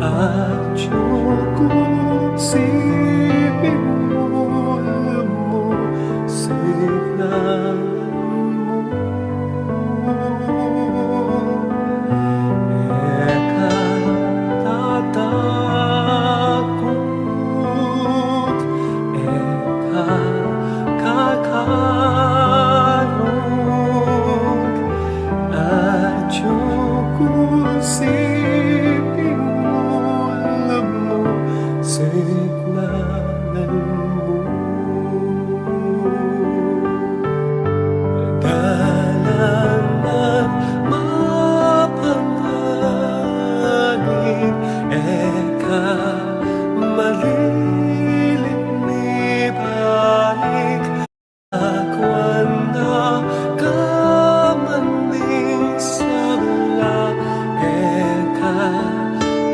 at syukur siping mo signan mo eka tatakot eka kakarog at syukur siping mo alam mo signanan mo dalang at mapanalig eka malilim ni balik Akwanda kamaning sabla eka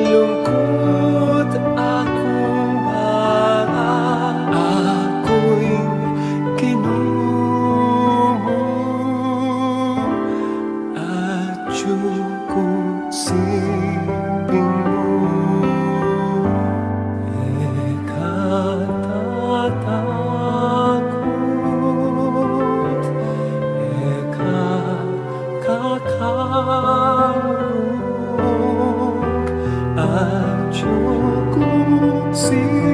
lungkot akong bara ako'y kinumo at syukur siping mo eka tatakot eka kakarog at syukur siping